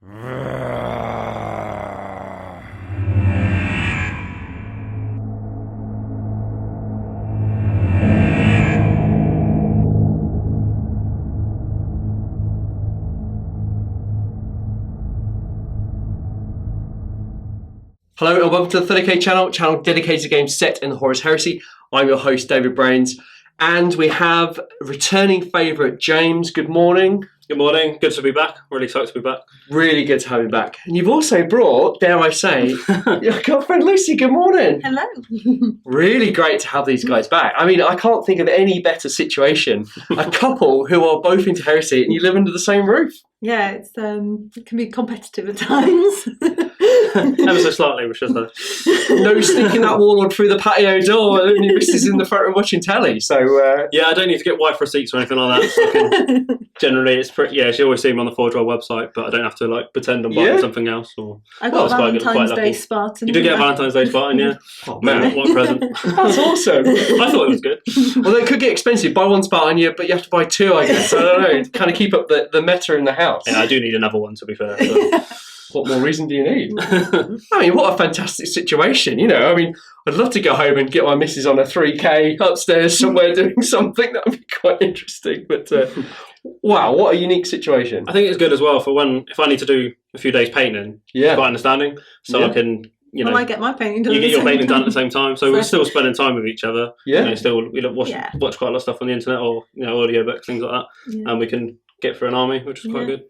Hello and welcome to the 30k channel dedicated to games set in the Horus Heresy. I'm your host, David Brains, and we have returning favourite, James. Good morning. Good morning. Good to be back. Really excited to be back. Really good to have you back. And you've also brought, dare I say, your girlfriend Lucy. Good morning. Hello. Really great to have these guys back. I mean, I can't think of any better situation. A couple who are both into heresy and you live under the same roof. Yeah, it can be competitive at times. Ever so slightly, which is nice. No sneaking that warlord through the patio door and your missus in the front and watching telly. So yeah, I don't need to get wife receipts or anything like that. So I can, generally, it's pretty. Yeah, she always see me on the Forge World website, but I don't have to like pretend I'm buying something else. Or I got a Valentine's Day Spartan. You did get a Valentine's Day Spartan, yeah. Oh man, what a present! That's awesome. I thought it was good. Well, they could get expensive. Buy one Spartan, but you have to buy two, I guess. I don't know. Kind of keep up the meta in the house. Yeah, I do need another one, to be fair. So. What more reason do you need? I mean, what a fantastic situation, you know. I mean, I'd love to go home and get my missus on a 3K upstairs somewhere doing something. That would be quite interesting. But wow, what a unique situation. I think it's good as well for if I need to do a few days painting. Yeah. Quite understanding. So I can, I get my painting done. You get your painting done at the same time. So we're still spending time with each other. Yeah. We watch quite a lot of stuff on the internet or audio books, things like that. Yeah. And we can get through an army, which is quite good.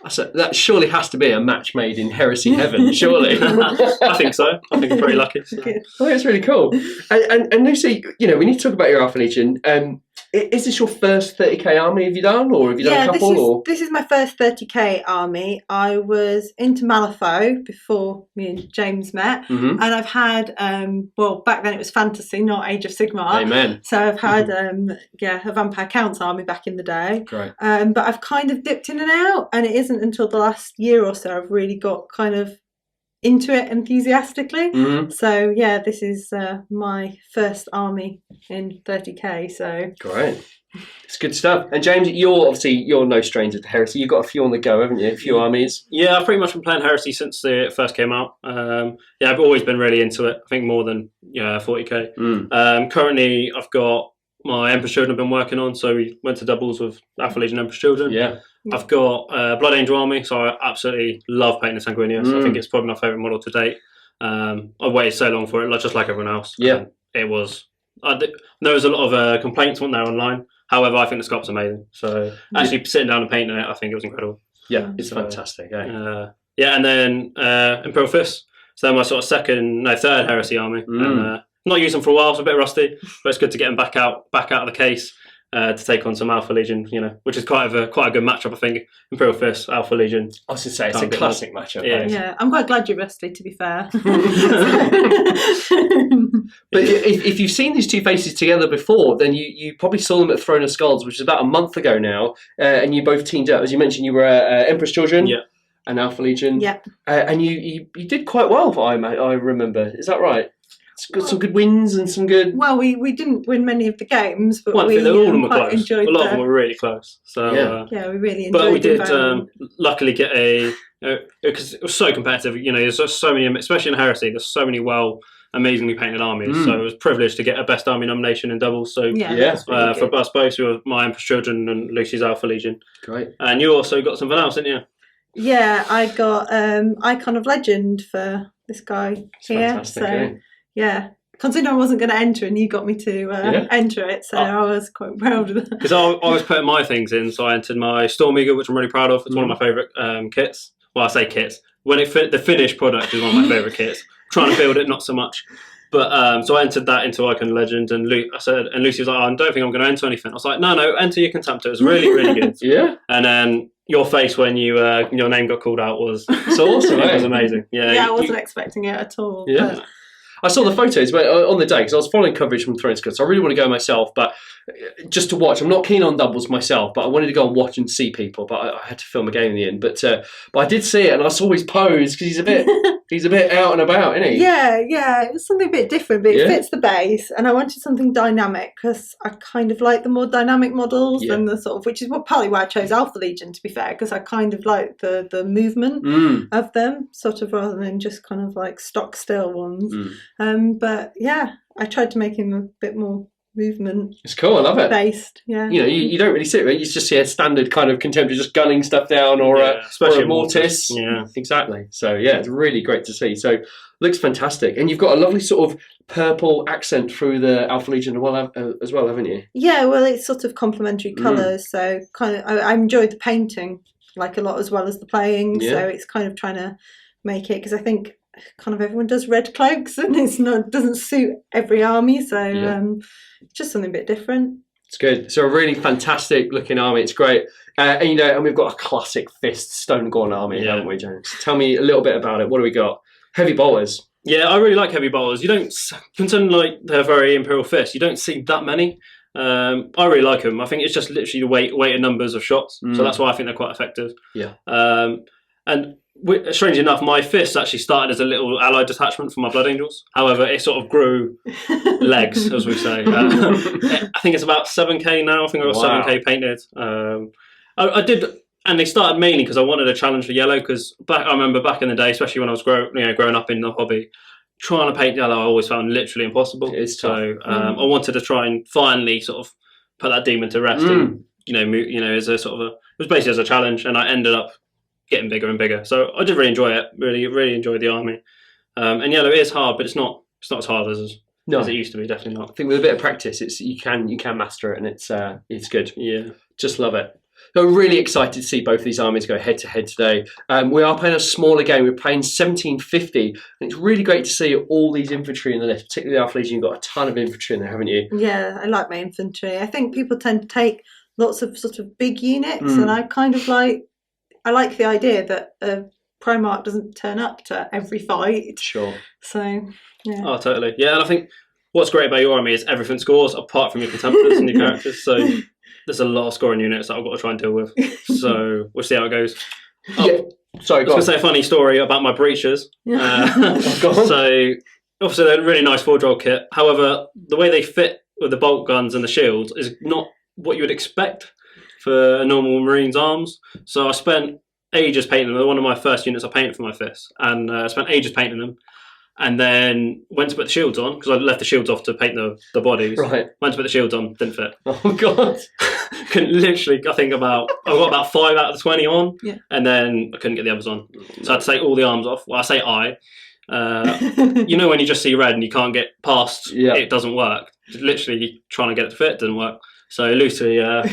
So that surely has to be a match made in heresy heaven, surely. I think so. I think I'm pretty lucky. So. Oh, that's really cool. And Lucy, we need to talk about your Alpha Legion. Is this your first 30k army have you done, or have you done a couple? This is my first 30k army. I was into Malifaux before me and James met, and I've had back then it was fantasy, not Age of Sigmar. Amen. So I've had a Vampire Counts army back in the day. Great. But I've kind of dipped in and out, and it isn't until the last year or so I've really got kind of into it enthusiastically. So yeah, this is my first army in 30k. So great, it's good stuff. And James, you're no stranger to heresy. You've got a few on the go, haven't you? A few armies. Yeah, I've pretty much been playing heresy since it first came out. I've always been really into it. I think more than 40k. Currently, I've got my Emperor's Children I've been working on. So we went to doubles with Alpha Legion Emperor's Children. Yeah. I've got Blood Angel Army, so I absolutely love painting the Sanguinius. I think it's probably my favourite model to date. I waited so long for it, just like everyone else. Yeah. It was... there was a lot of complaints on there online. However, I think the sculpt's amazing. So actually sitting down and painting it, I think it was incredible. Yeah, it's fantastic. And then Imperial Fist. So my sort of third heresy army. And, not used them for a while, so a bit rusty, but it's good to get them back out of the case to take on some Alpha Legion, which is quite a good matchup, I think. Imperial Fist, Alpha Legion. I was going to say, it's a classic matchup. Yeah, I'm quite glad you're rusty, to be fair. But if you've seen these two faces together before, then you probably saw them at Throne of Skulls, which is about a month ago now, and you both teamed up. As you mentioned, you were Emperor's Children. Yeah. And Alpha Legion. Yeah. And you did quite well, I remember. Is that right? Got some good wins and some good... Well, we didn't win many of the games, but all of them were quite close. enjoyed a lot of them were really close. So we really enjoyed. But we did luckily get because it was so competitive. There's just so many, especially in Heresy. There's so many amazingly painted armies. So it was a privilege to get a best army nomination in doubles. So for us both, we were my Emperor's Children and Lucy's Alpha Legion. Great. And you also got something else, didn't you? Yeah, I got Icon of Legend for this guy here. Fantastic, so. Yeah, considering I wasn't going to enter and you got me to enter it, so I was quite proud of that. Because I was putting my things in, so I entered my Storm Eagle, which I'm really proud of. It's one of my favourite kits. Well, I say kits. When the finished product is one of my favourite kits. Trying to build it, not so much. But so I entered that into Icon Legend, and Lucy was like, I don't think I'm going to enter anything. I was like, no, enter your Contemptor. It was really, really good. Yeah. And then your face when your name got called out was so awesome. It was amazing. Yeah, I wasn't expecting it at all. Yeah. I saw the photos on the day because I was following coverage from Thrones Club, so I really want to go myself, but just to watch. I'm not keen on doubles myself, but I wanted to go and watch and see people, but I had to film a game in the end. But I did see it, and I saw his pose because he's a bit out and about, isn't he? Yeah. It was something a bit different, but it fits the base, and I wanted something dynamic because I kind of like the more dynamic models than the sort of, which is partly why I chose Alpha Legion, to be fair, because I kind of like the movement of them, sort of, rather than just kind of like stock still ones. But yeah, I tried to make him a bit more movement. It's cool. I love it. Based, yeah. You know, you don't really see it, right? You just see a standard kind of contemporary just gunning stuff down, or especially a mortis. Yeah, exactly. So yeah, it's really great to see. So looks fantastic, and you've got a lovely sort of purple accent through the Alpha Legion as well, haven't you? Yeah, well, it's sort of complementary colours, so kind of I enjoyed the painting like a lot as well as the playing. So it's kind of trying to make it, because I think kind of everyone does red cloaks, and doesn't suit every army, so just something a bit different. It's good. So a really fantastic looking army. It's great, and we've got a classic fist stone gorn army, haven't we, James? Tell me a little bit about it. What do we got? Heavy bolters. Yeah, I really like heavy bolters. You don't, concerning like they're very Imperial fists, you don't see that many. I really like them. I think it's just literally the weight and numbers of shots, so that's why I think they're quite effective. Yeah. And strangely enough, my fist actually started as a little allied detachment for my Blood Angels. However, it sort of grew legs, as we say. I think it's about 7k now. I think I got 7k painted. I did, and they started mainly because I wanted a challenge for yellow. Because I remember back in the day, especially when I was growing up in the hobby, trying to paint yellow I always found literally impossible. So I wanted to try and finally sort of put that demon to rest. And, as a sort of it was basically as a challenge, and I ended up getting bigger and bigger. So I did really enjoy it. Really enjoyed the army. And yellow is hard, but it's not as hard as it used to be. Definitely not. I think with a bit of practice, you can master it, and it's good. Yeah, just love it. So I'm really excited to see both these armies go head to head today. We are playing a smaller game. We're playing 1750, and it's really great to see all these infantry in the list, particularly the Alpha Legion. You've got a ton of infantry in there, haven't you? Yeah, I like my infantry. I think people tend to take lots of sort of big units, and I kind of like the idea that a Primarch doesn't turn up to every fight. Sure. So, yeah. Oh, totally. Yeah, and I think what's great about your army is everything scores apart from your contemporaries and your characters. So there's a lot of scoring units that I've got to try and deal with. So we'll see how it goes. Sorry, go on. I was going to say a funny story about my breaches. So obviously they're a really nice 4-draw kit. However, the way they fit with the bolt guns and the shields is not what you would expect for a normal Marine's arms. So I spent ages painting them. They're one of my first units I painted for my fists, and I spent ages painting them, and then went to put the shields on because I left the shields off to paint the bodies. Right. Went to put the shields on, didn't fit. Oh God. Couldn't literally. I got about 5 out of the 20 on, and then I couldn't get the others on. So I had to take all the arms off. Well, I say when you just see red and you can't get past, it doesn't work. Literally trying to get it to fit doesn't work. So Lucy, I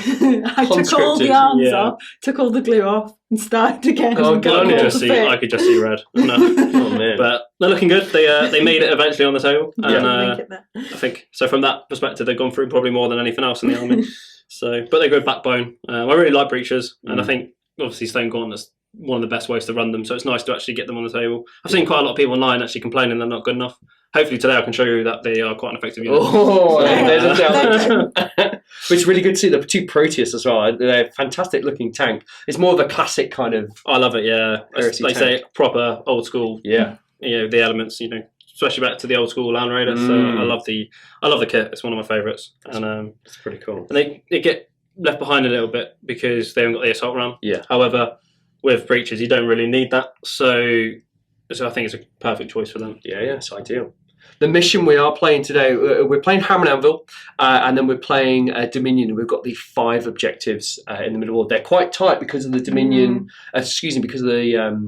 took all the arms off, took all the glue off, and started again. Oh God! I could just see red. No. Oh man! But they're looking good. They made it eventually on the table, and I think so. From that perspective, they've gone through probably more than anything else in the army. But they're good backbone. I really like breaches, and I think obviously Stone Gauntlet's one of the best ways to run them. So it's nice to actually get them on the table. I've seen quite a lot of people online actually complaining they're not good enough. Hopefully today I can show you that they are quite an effective unit. Oh, there's a challenge. Which is really good to see. The 2 Proteus as well. They're a fantastic looking tank. It's more of a classic kind of. I love it. Yeah, like say proper old school. Yeah, the elements. Especially back to the old school Land Raider. So I love the kit. It's one of my favourites, and it's pretty cool. And they get left behind a little bit because they haven't got the assault ram. Yeah. However, with breaches, you don't really need that. So I think it's a perfect choice for them. Yeah, it's ideal. The mission we are playing today, we're playing Hammer and Anvil, and then we're playing Dominion. We've got the 5 objectives in the middle. They're quite tight because of the Dominion. Because of the.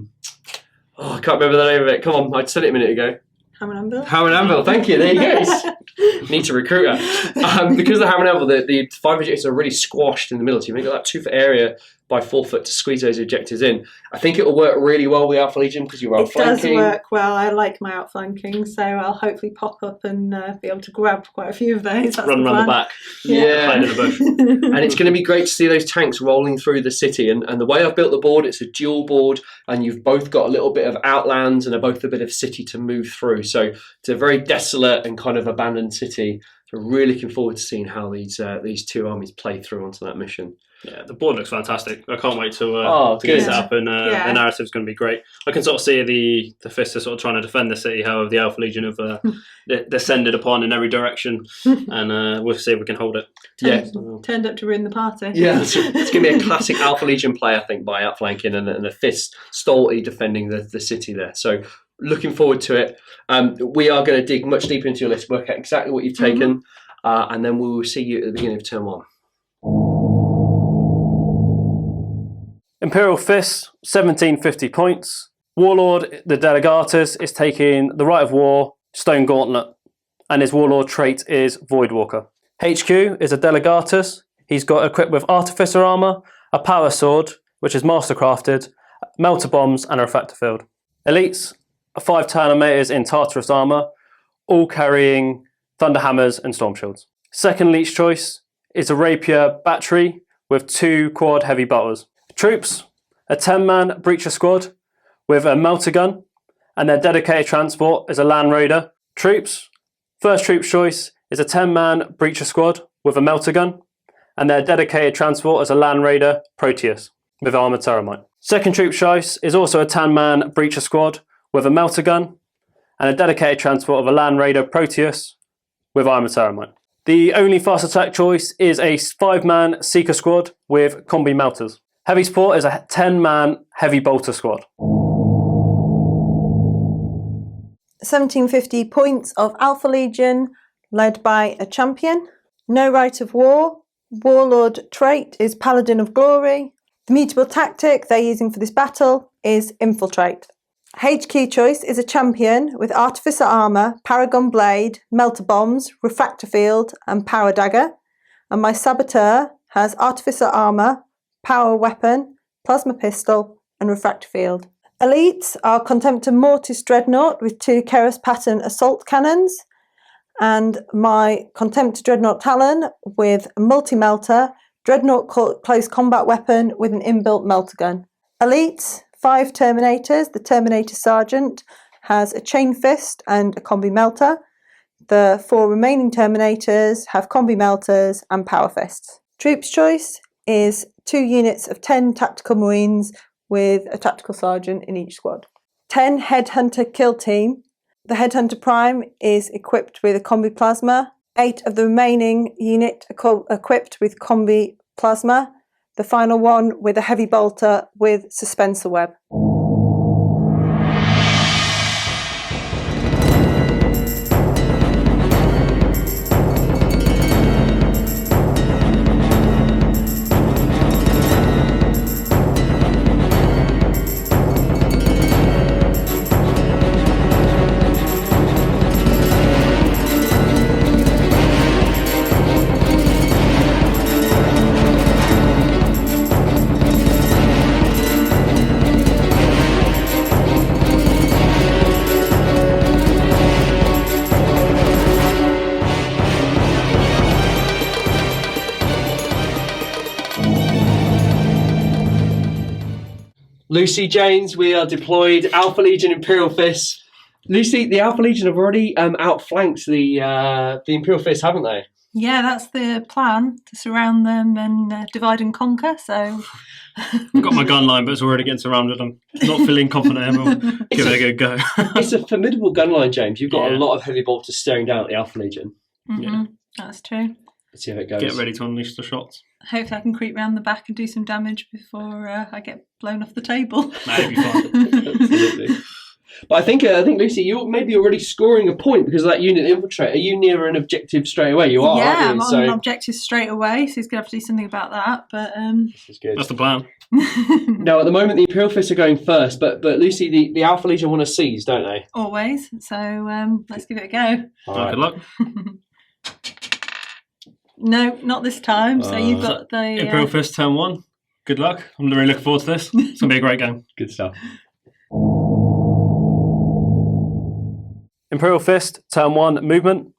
I can't remember the name of it. Come on, I said it a minute ago. Hammer and Anvil. Hammer and Anvil. Thank you. There you go. Need to recruit her. Because of the Hammer and Anvil, the 5 objectives are really squashed in the middle. So you've only got that 2 for area, by 4 foot to squeeze those objectives in. I think it will work really well with Alpha Legion because you're outflanking. It does work well. I like my outflanking, so I'll hopefully pop up and be able to grab quite a few of those. That's Run around the back. Yeah. Hide in the bush. And it's going to be great to see those tanks rolling through the city. And the way I've built the board, it's a dual board, and you've both got a little bit of outlands and both a bit of city to move through. So it's a very desolate and kind of abandoned city. So really looking forward to seeing how these two armies play through onto that mission. Yeah, the board looks fantastic. I can't wait to get it set up, and the narrative's going to be great. I can sort of see the Fist are sort of trying to defend the city, however the Alpha Legion have descended upon in every direction, and we'll see if we can hold it. Turned up to ruin the party. Yeah, it's going to be a classic Alpha Legion play, I think, by outflanking and the Fist stoltly defending the city there. So looking forward to it. We are going to dig much deeper into your list, work out exactly what you've taken, and then we will see you at the beginning of turn 1. Imperial Fist, 1750 points. Warlord, the Delegatus, is taking the Rite of War, Stone Gauntlet, and his Warlord trait is Voidwalker. HQ is a Delegatus. He's got equipped with Artificer Armour, a Power Sword, which is Mastercrafted, Melter Bombs, and a Refractor Field. Elites, 5 Terminators in Tartarus Armour, all carrying Thunder Hammers and Storm Shields. Second Leech choice is a Rapier Battery with 2 Quad Heavy Bolters. Troops, a 10-man Breacher Squad with a Melter Gun, and their dedicated transport is a Land Raider. Troops, first troop choice is a 10-man Breacher Squad with a Melter Gun, and their dedicated transport is a Land Raider Proteus with Armoured Terramite. Second troop choice is also a 10-man Breacher Squad with a Melter Gun, and a dedicated transport of a Land Raider Proteus with Armoured Terramite. The only fast attack choice is a 5-man Seeker Squad with Combi Melters. Heavy support is a 10-man Heavy Bolter Squad. 1750 points of Alpha Legion, led by a champion. No Rite of War. Warlord trait is Paladin of Glory. The mutable tactic they're using for this battle is Infiltrate. HQ choice is a champion with Artificer Armour, Paragon Blade, Melter Bombs, Refractor Field, and Power Dagger. And my Saboteur has Artificer Armour, Power Weapon, Plasma Pistol, and Refractor Field. Elites are Contemptor Mortis Dreadnought with 2 Keras Pattern Assault Cannons, and my Contemptor Dreadnought Talon with a Multi-Melter, Dreadnought Close Combat Weapon with an inbuilt Melter Gun. Elites, 5 Terminators. The Terminator Sergeant has a Chain Fist and a Combi Melter. The 4 remaining Terminators have Combi Melters and Power Fists. Troops choice is 2 units of 10 Tactical Marines with a Tactical Sergeant in each squad. 10 Headhunter Kill Team. The Headhunter Prime is equipped with a Combi Plasma. 8 of the remaining unit are equipped with Combi Plasma. The final one with a Heavy Bolter with Suspensor Web. Lucy, James, we are deployed. Alpha Legion, Imperial Fists. Lucy, the Alpha Legion have already outflanked the Imperial Fists, haven't they? Yeah, that's the plan, to surround them and divide and conquer, so... I've got my gun line, but it's already getting surrounded. I'm not feeling confident. We'll give it a good go. It's a formidable gun line, James. You've got a lot of heavy bolters staring down at the Alpha Legion. Mm-hmm. Yeah. That's true. Let's see how it goes. Get ready to unleash the shots. Hopefully I can creep round the back and do some damage before I get blown off the table. That'd be fun. Absolutely. But I think Lucy, you're maybe already scoring a point because of that unit infiltrate. Are you near an objective straight away? You are, yeah, aren't you? I'm on an objective straight away, so he's going to have to do something about that. But this is good. That's the plan. Now, at the moment, the Imperial Fists are going first, but Lucy, the Alpha Legion want to seize, don't they? Always. So let's give it a go. All right. Good luck. No, not this time. So you've got the Imperial Fist turn 1. Good luck. I'm really looking forward to this. It's going to be a great game. Good stuff. Imperial Fist, turn 1, movement.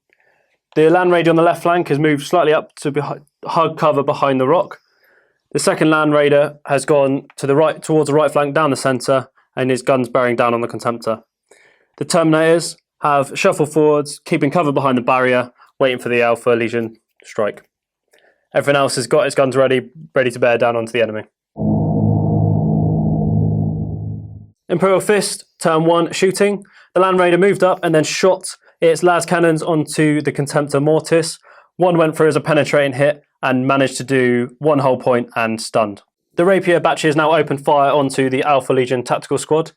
The Land Raider on the left flank has moved slightly up to hug cover behind the rock. The second Land Raider has gone to the right, towards the right flank down the centre, and his gun's bearing down on the Contemptor. The Terminators have shuffled forwards, keeping cover behind the barrier, waiting for the Alpha Legion strike. Everyone else has got its guns ready to bear down onto the enemy. Imperial Fist, turn 1, shooting. The Land Raider moved up and then shot its las cannons onto the Contemptor Mortis. One went through as a penetrating hit and managed to do 1 whole point and stunned. The Rapier batches now opened fire onto the Alpha Legion tactical squad,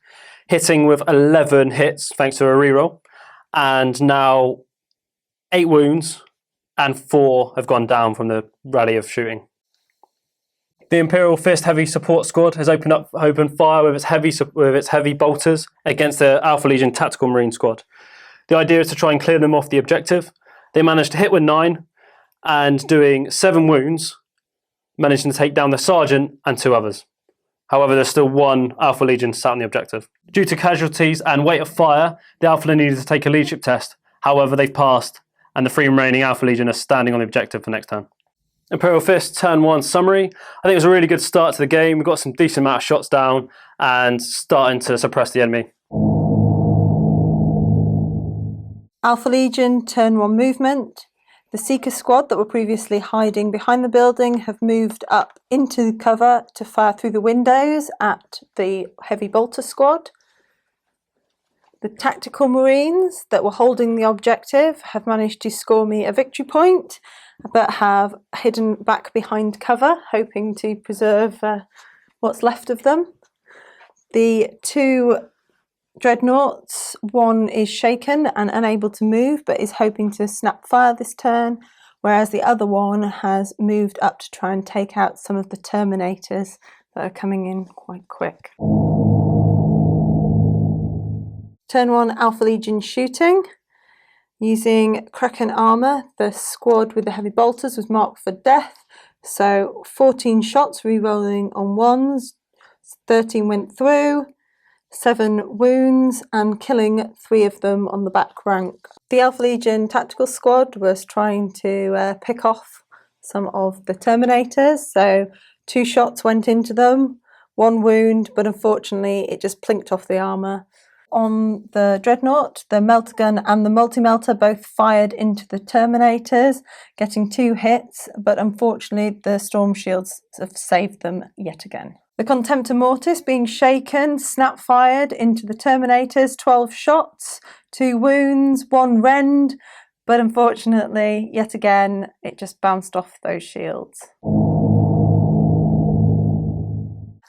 hitting with 11 hits thanks to a reroll, and now 8 wounds and 4 have gone down from the rally of shooting. The Imperial Fist Heavy Support Squad has opened fire with its heavy bolters against the Alpha Legion Tactical Marine Squad. The idea is to try and clear them off the objective. They managed to hit with 9 and doing 7 wounds, managing to take down the Sergeant and 2 others. However, there's still 1 Alpha Legion sat on the objective. Due to casualties and weight of fire, the Alpha Legion needed to take a leadership test. However, they've passed, and the 3 remaining Alpha Legion are standing on the objective for next turn. Imperial Fist, turn 1, summary. I think it was a really good start to the game. We got some decent amount of shots down and starting to suppress the enemy. Alpha Legion, turn 1 movement. The Seeker squad that were previously hiding behind the building have moved up into cover to fire through the windows at the Heavy Bolter squad. The Tactical Marines that were holding the objective have managed to score me a victory point, but have hidden back behind cover, hoping to preserve what's left of them. The 2 Dreadnoughts, one is shaken and unable to move, but is hoping to snap fire this turn, whereas the other one has moved up to try and take out some of the Terminators that are coming in quite quick. Turn 1, Alpha Legion shooting. Using Kraken armour, the squad with the heavy bolters was marked for death, so 14 shots re-rolling on 1s, 13 went through, 7 wounds and killing 3 of them on the back rank. The Alpha Legion tactical squad was trying to pick off some of the Terminators, so 2 shots went into them, 1 wound, but unfortunately it just plinked off the armour. On the Dreadnought, the melter gun and the multi-melter both fired into the Terminators, getting 2 hits, but unfortunately the storm shields have saved them yet again. The Contemptor Mortis being shaken, snap fired into the Terminators, 12 shots, 2 wounds, 1 rend, but unfortunately, yet again, it just bounced off those shields.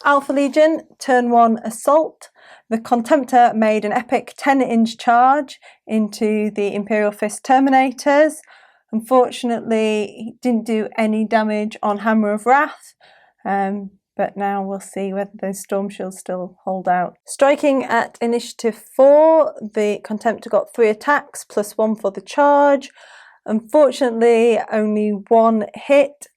Alpha Legion, turn 1 assault. The Contemptor made an epic 10-inch charge into the Imperial Fist Terminators. Unfortunately, he didn't do any damage on Hammer of Wrath, but now we'll see whether those storm shields still hold out. Striking at initiative 4, the Contemptor got 3 attacks plus 1 for the charge. Unfortunately, only 1 hit,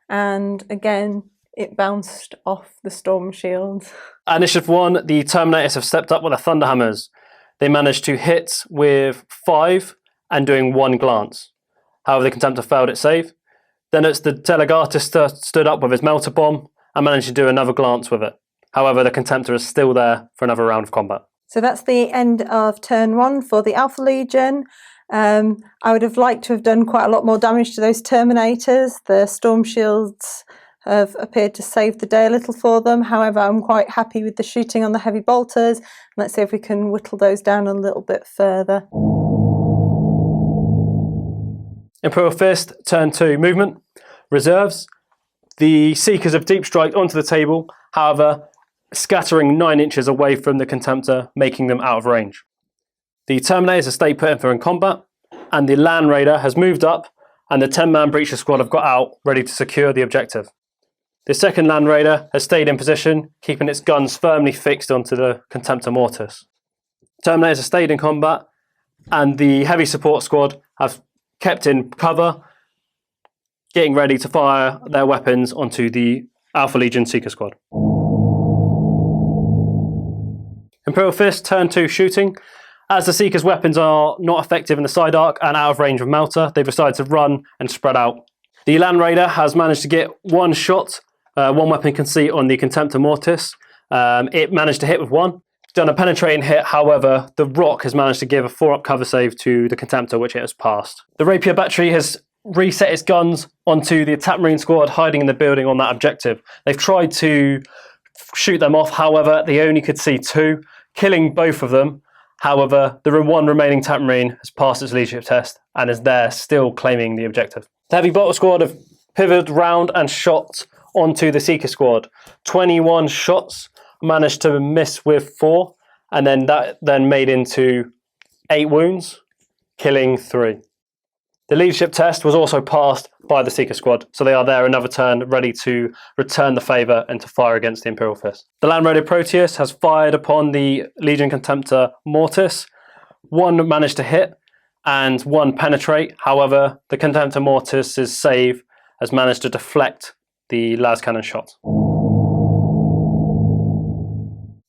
and again, it bounced off the storm shields. At initiative 1, the Terminators have stepped up with their Thunderhammers. They managed to hit with 5 and doing 1 glance. However, the Contemptor failed its save. Then it's the Delegatus stood up with his Melter Bomb and managed to do another glance with it. However, the Contemptor is still there for another round of combat. So that's the end of turn 1 for the Alpha Legion. I would have liked to have done quite a lot more damage to those Terminators. The storm shields have appeared to save the day a little for them. However, I'm quite happy with the shooting on the heavy bolters. Let's see if we can whittle those down a little bit further. Imperial Fist, turn 2, movement. Reserves. The Seekers of Deep Strike onto the table, however, scattering 9 inches away from the Contemptor, making them out of range. The Terminators have stayed put in combat, and the Land Raider has moved up, and the 10-man Breacher squad have got out, ready to secure the objective. The second Land Raider has stayed in position, keeping its guns firmly fixed onto the Contemptor Mortis. Terminators have stayed in combat, and the Heavy Support squad have kept in cover, getting ready to fire their weapons onto the Alpha Legion Seeker Squad. Imperial Fist, turn 2 shooting. As the Seeker's weapons are not effective in the side arc and out of range of Melter, they've decided to run and spread out. The Land Raider has managed to get one shot, one weapon can see on the Contemptor Mortis. It managed to hit with one. It's done a penetrating hit, however, the Rock has managed to give a 4-up cover save to the Contemptor, which it has passed. The Rapier Battery has reset its guns onto the Attack Marine squad hiding in the building on that objective. They've tried to shoot them off, however, they only could see 2, killing both of them. However, the one remaining Attack Marine has passed its leadership test and is there still claiming the objective. The Heavy Bolter squad have pivoted round and shot onto the Seeker squad. 21 shots, managed to miss with 4, and then that made into 8 wounds, killing 3. The leadership test was also passed by the Seeker squad, so they are there another turn, ready to return the favour and to fire against the Imperial Fist. The Land Raider Proteus has fired upon the Legion Contemptor Mortis. 1 managed to hit and 1 penetrate. However, the Contemptor Mortis's save has managed to deflect the las cannon shot.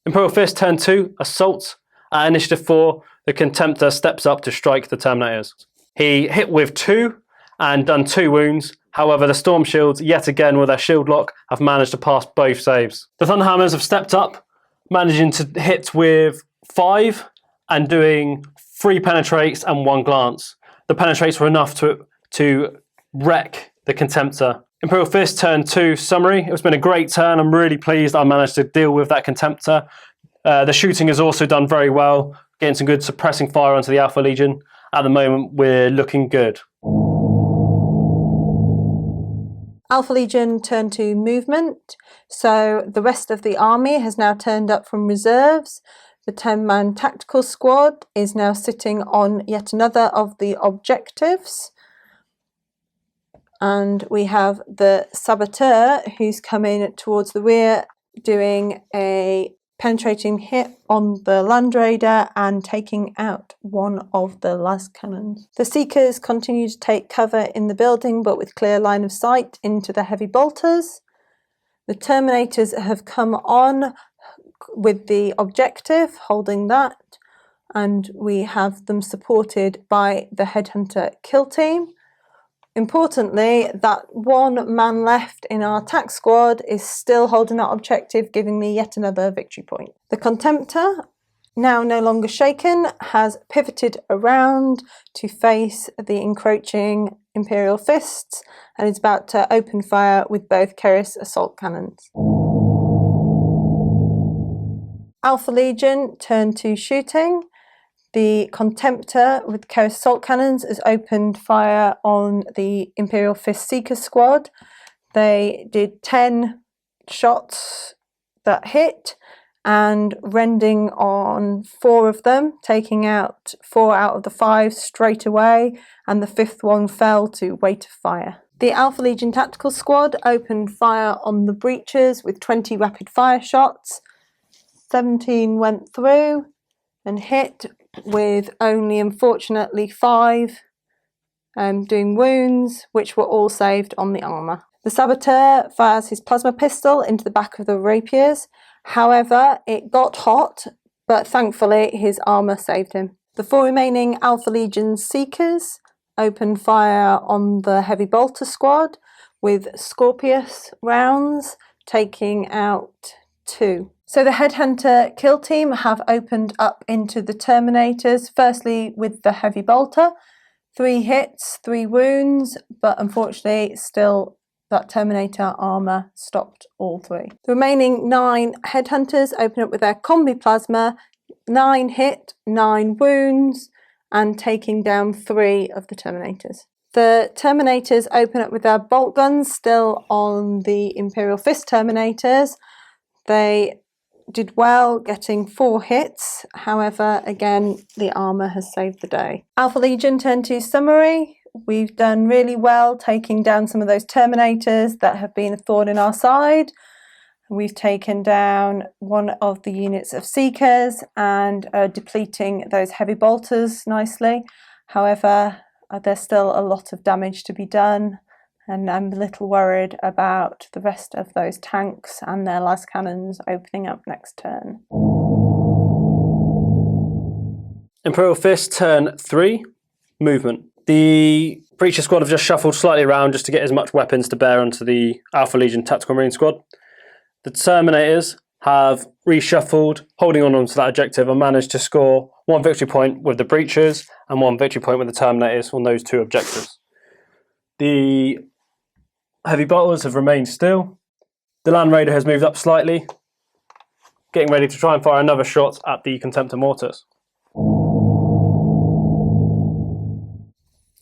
Imperial Fist turn 2, assault. At initiative 4, the Contemptor steps up to strike the Terminators. He hit with 2 and done 2 wounds. However, the Storm Shields, yet again with their shield lock, have managed to pass both saves. The Thunderhammers have stepped up, managing to hit with 5 and doing 3 penetrates and 1 glance. The penetrates were enough to wreck the Contemptor. Imperial Fist turn 2 summary. It's been a great turn. I'm really pleased I managed to deal with that Contemptor. The shooting has also done very well, getting some good suppressing fire onto the Alpha Legion. At the moment, we're looking good. Alpha Legion turned to movement, so the rest of the army has now turned up from reserves. The 10-man tactical squad is now sitting on yet another of the objectives. And we have the Saboteur, who's coming towards the rear, doing a penetrating hit on the Land Raider and taking out one of the las cannons. The Seekers continue to take cover in the building, but with clear line of sight into the heavy bolters. The Terminators have come on with the objective, holding that, and we have them supported by the Headhunter kill team. Importantly, that 1 man left in our attack squad is still holding that objective, giving me yet another victory point. The Contemptor, now no longer shaken, has pivoted around to face the encroaching Imperial Fists and is about to open fire with both Keris assault cannons. Alpha Legion turn 2 shooting. The Contemptor with Keris assault cannons has opened fire on the Imperial Fist Seeker squad. They did 10 shots that hit and rending on 4 of them, taking out 4 out of the 5 straight away, and the 5th one fell to weight of fire. The Alpha Legion tactical squad opened fire on the breaches with 20 rapid fire shots. 17 went through and hit, with only unfortunately 5 doing wounds, which were all saved on the armour. The Saboteur fires his plasma pistol into the back of the rapiers. However, it got hot, but thankfully his armour saved him. The 4 remaining Alpha Legion Seekers opened fire on the Heavy Bolter squad with Scorpius rounds, taking out 2. So the Headhunter kill team have opened up into the Terminators, firstly with the Heavy Bolter. 3 hits, 3 wounds, but unfortunately still that Terminator armour stopped all 3. The remaining 9 Headhunters open up with their Combi Plasma, 9 hit, 9 wounds, and taking down 3 of the Terminators. The Terminators open up with their bolt guns still on the Imperial Fist Terminators. They did well, getting 4 hits. However, again, the armour has saved the day. Alpha Legion turn to summary. We've done really well taking down some of those Terminators that have been a thorn in our side. We've taken down one of the units of Seekers and are depleting those heavy bolters nicely. However, there's still a lot of damage to be done, and I'm a little worried about the rest of those tanks and their las cannons opening up next turn. Imperial Fist, turn 3, movement. The Breacher squad have just shuffled slightly around just to get as much weapons to bear onto the Alpha Legion Tactical Marine squad. The Terminators have reshuffled, holding on to that objective, and managed to score 1 victory point with the Breachers and 1 victory point with the Terminators on those 2 objectives. The Heavy Bolters have remained still. The Land Raider has moved up slightly, getting ready to try and fire another shot at the Contemptor Mortars.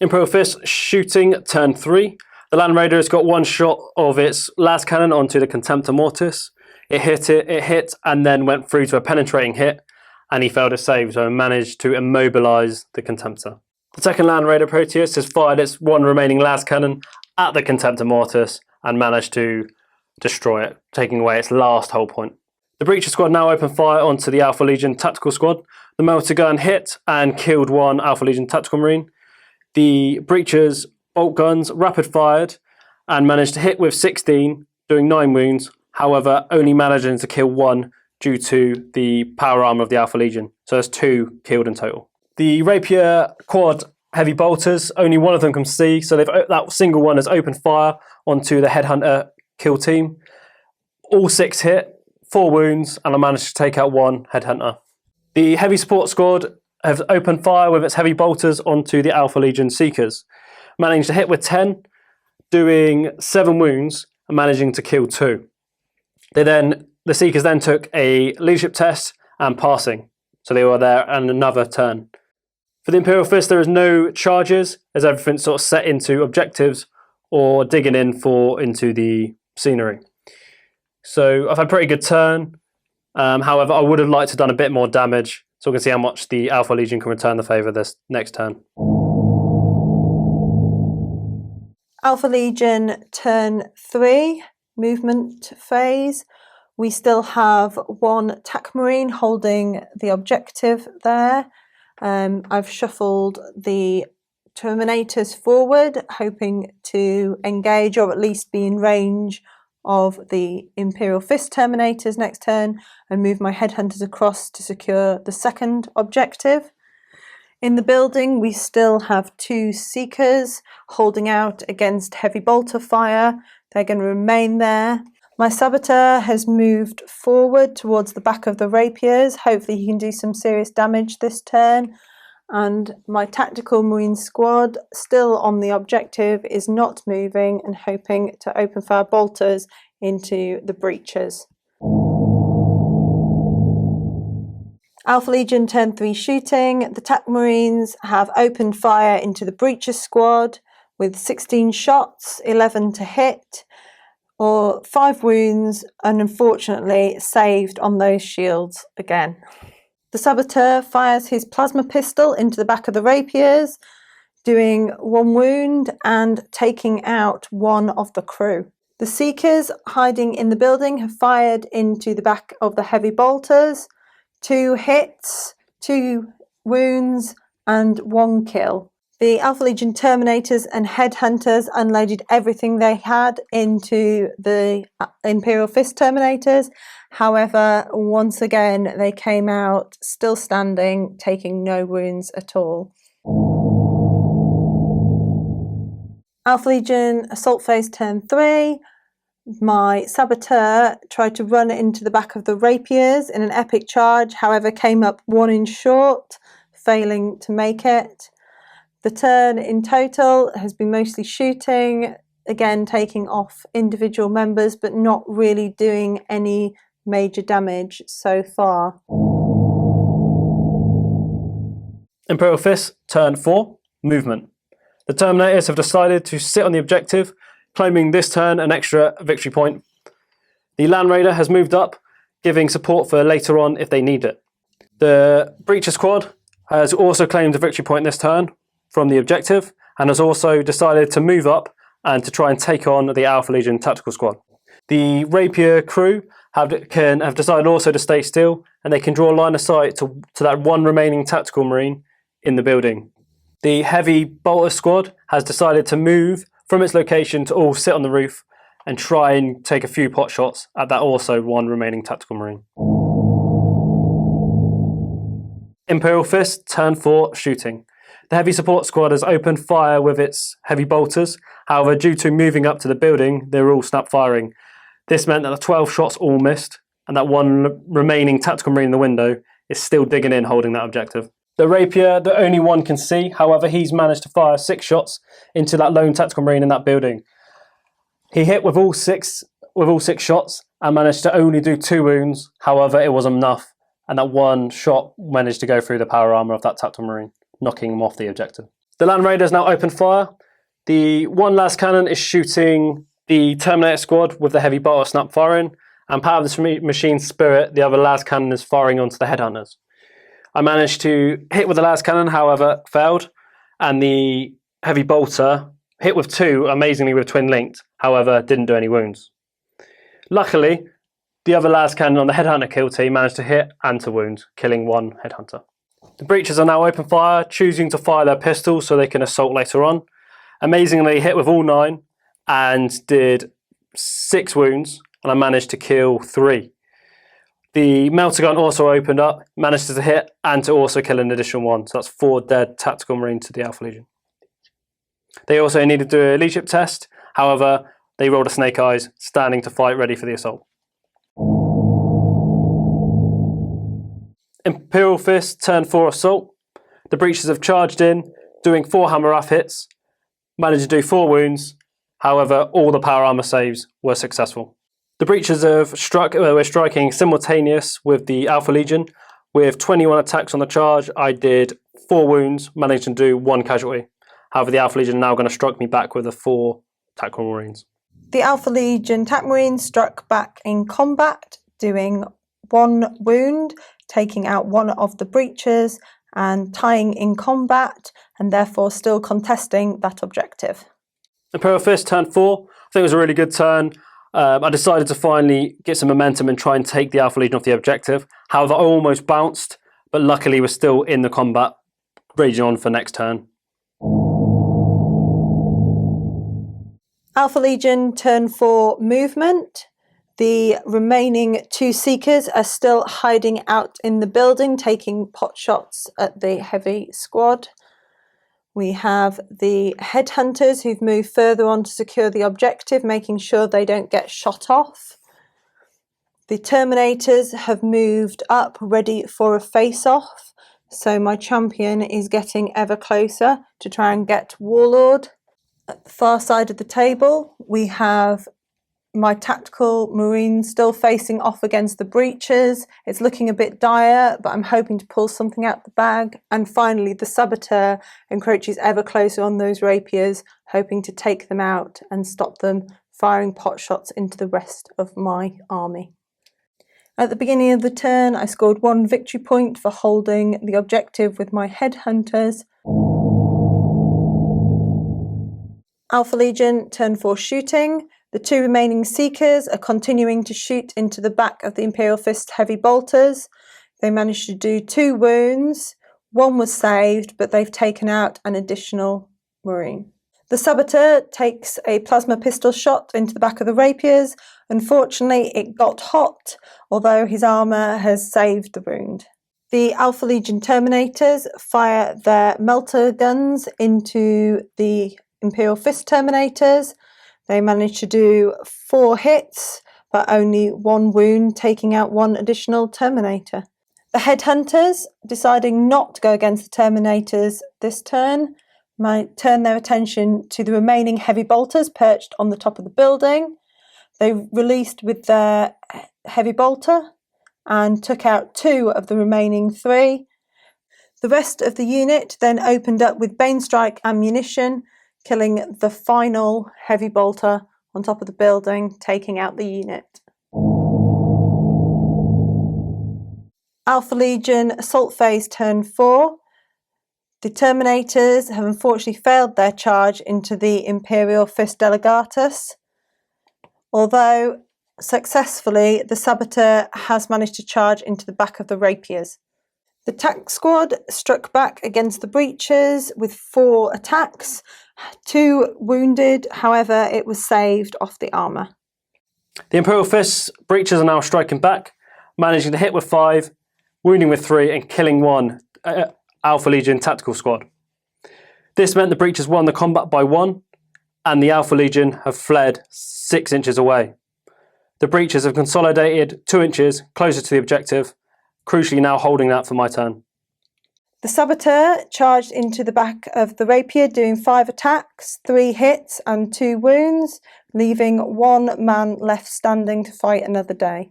Imperial Fist, shooting, turn 3. The Land Raider has got 1 shot of its las cannon onto the Contemptor Mortis. It hit, and then went through to a penetrating hit, and he failed to save, so managed to immobilise the Contemptor. The second Land Raider Proteus has fired its 1 remaining las cannon at the Contemptor Mortis and managed to destroy it, taking away its last hull point. The Breacher squad now open fire onto the Alpha Legion Tactical squad. The Melter gun hit and killed 1 Alpha Legion Tactical Marine. The Breacher's bolt guns rapid fired and managed to hit with 16, doing 9 wounds, however only managing to kill 1 due to the power armor of the Alpha Legion, so there's 2 killed in total. The Rapier quad heavy bolters, only 1 of them can see, so that single one has opened fire onto the Headhunter kill team. All 6 hit, 4 wounds, and I managed to take out 1 Headhunter. The heavy support squad have opened fire with its heavy bolters onto the Alpha Legion Seekers, managing to hit with 10, doing 7 wounds, and managing to kill 2. The Seekers then took a leadership test and passing, so they were there and another turn. For the Imperial Fist, there is no charges, as everything's sort of set into objectives or digging into the scenery. So I've had a pretty good turn. However, I would have liked to have done a bit more damage, so we can see how much the Alpha Legion can return the favour this next turn. Alpha Legion, turn 3, movement phase. We still have 1 TAC Marine holding the objective there. I've shuffled the Terminators forward, hoping to engage or at least be in range of the Imperial Fist Terminators next turn, and move my Headhunters across to secure the second objective. In the building, we still have 2 Seekers holding out against heavy bolter fire. They're going to remain there. My Saboteur has moved forward towards the back of the Rapiers. Hopefully he can do some serious damage this turn. And my Tactical Marine squad, still on the objective, is not moving and hoping to open fire bolters into the breaches. Alpha Legion, turn 3, shooting. The TAC Marines have opened fire into the breaches squad with 16 shots, 11 to hit, or 5 wounds, and unfortunately saved on those shields again. The Saboteur fires his plasma pistol into the back of the Rapiers, doing 1 wound and taking out 1 of the crew. The Seekers hiding in the building have fired into the back of the heavy bolters, 2 hits, 2 wounds, and 1 kill. The Alpha Legion Terminators and Headhunters unloaded everything they had into the Imperial Fist Terminators. However, once again, they came out still standing, taking no wounds at all. Alpha Legion Assault Phase, turn 3. My Saboteur tried to run into the back of the Rapiers in an epic charge, however came up 1 inch short, failing to make it. The turn in total has been mostly shooting, again taking off individual members but not really doing any major damage so far. Imperial Fist, turn 4, movement. The Terminators have decided to sit on the objective, claiming this turn an extra victory point. The Land Raider has moved up, giving support for later on if they need it. The Breacher squad has also claimed a victory point this turn from the objective, and has also decided to move up and to try and take on the Alpha Legion Tactical Squad. The Rapier crew have decided also to stay still, and they can draw a line of sight to that 1 remaining Tactical Marine in the building. The Heavy Bolter squad has decided to move from its location to all sit on the roof and try and take a few pot shots at that also one remaining tactical marine. Imperial Fist, turn 4, shooting. The heavy support squad has opened fire with its heavy bolters. However, due to moving up to the building, they were all snap firing. This meant that the 12 shots all missed, and that one remaining tactical marine in the window is still digging in, holding that objective. The rapier, the only one can see. However, he's managed to fire 6 shots into that lone tactical marine in that building. He hit with all six shots and managed to only do 2 wounds. However, it wasn't enough, and that one shot managed to go through the power armor of that tactical marine, knocking him off the objective. The Land Raiders now open fire. The one las cannon is shooting the Terminator squad with the heavy bolter snap firing, and part of this machine spirit, the other las cannon is firing onto the headhunters. I managed to hit with the las cannon, however, failed, and the heavy bolter hit with 2, amazingly with twin linked, however, didn't do any wounds. Luckily, the other las cannon on the headhunter kill team managed to hit and to wound, killing 1 headhunter. The breachers are now open fire, choosing to fire their pistols so they can assault later on. Amazingly, hit with all 9 and did 6 wounds, and I managed to kill 3. The melter gun also opened up, managed to hit and to also kill an additional 1. So that's 4 dead tactical marines to the Alpha Legion. They also needed to do a leadership test. However, they rolled a snake eyes, standing to fight, ready for the assault. Imperial Fist, turn 4, assault. The breachers have charged in, doing 4 hammer off hits, managed to do 4 wounds. However, all the power armor saves were successful. The breachers were striking simultaneous with the Alpha Legion. With 21 attacks on the charge, I did 4 wounds, managed to do 1 casualty. However, the Alpha Legion are now going to strike me back with the 4 tactical marines. The Alpha Legion TAC Marine struck back in combat, doing 1 wound, taking out 1 of the breachers and tying in combat, and therefore still contesting that objective. Imperial Fist, turn 4. I think it was a really good turn. I decided to finally get some momentum and try and take the Alpha Legion off the objective. However, I almost bounced, but luckily we're still in the combat, raging on for next turn. Alpha Legion turn 4 movement. The remaining 2 Seekers are still hiding out in the building, taking pot shots at the heavy squad. We have the headhunters who've moved further on to secure the objective, making sure they don't get shot off. The Terminators have moved up, ready for a face-off. So my champion is getting ever closer to try and get Warlord. At the far side of the table, we have my tactical marine still facing off against the breachers. It's looking a bit dire, but I'm hoping to pull something out the bag. And finally, the saboteur encroaches ever closer on those rapiers, hoping to take them out and stop them firing pot shots into the rest of my army. At the beginning of the turn, I scored 1 victory point for holding the objective with my headhunters. Alpha Legion, turn 4, shooting. The 2 remaining Seekers are continuing to shoot into the back of the Imperial Fist heavy bolters. They managed to do 2 wounds. 1 was saved, but they've taken out an additional marine. The saboteur takes a plasma pistol shot into the back of the rapiers. Unfortunately, it got hot, although his armour has saved the wound. The Alpha Legion Terminators fire their melter guns into the Imperial Fist Terminators. They managed to do 4 hits, but only 1 wound, taking out 1 additional Terminator. The Headhunters, deciding not to go against the Terminators this turn, might turn their attention to the remaining heavy bolters perched on the top of the building. They released with their heavy bolter and took out 2 of the remaining 3. The rest of the unit then opened up with Bane Strike ammunition, killing the final heavy bolter on top of the building, taking out the unit. Alpha Legion Assault Phase turn 4. The Terminators have unfortunately failed their charge into the Imperial Fist Delegatus, although successfully the Saboteur has managed to charge into the back of the Rapiers. The attack squad struck back against the breaches with 4 attacks, 2 wounded, however it was saved off the armour. The Imperial Fist's breaches are now striking back, managing to hit with 5, wounding with 3 and killing 1 Alpha Legion tactical squad. This meant the breaches won the combat by 1 and the Alpha Legion have fled 6 inches away. The breaches have consolidated 2 inches closer to the objective, crucially now holding that for my turn. The Saboteur charged into the back of the Rapier, doing 5 attacks, 3 hits and 2 wounds, leaving 1 man left standing to fight another day.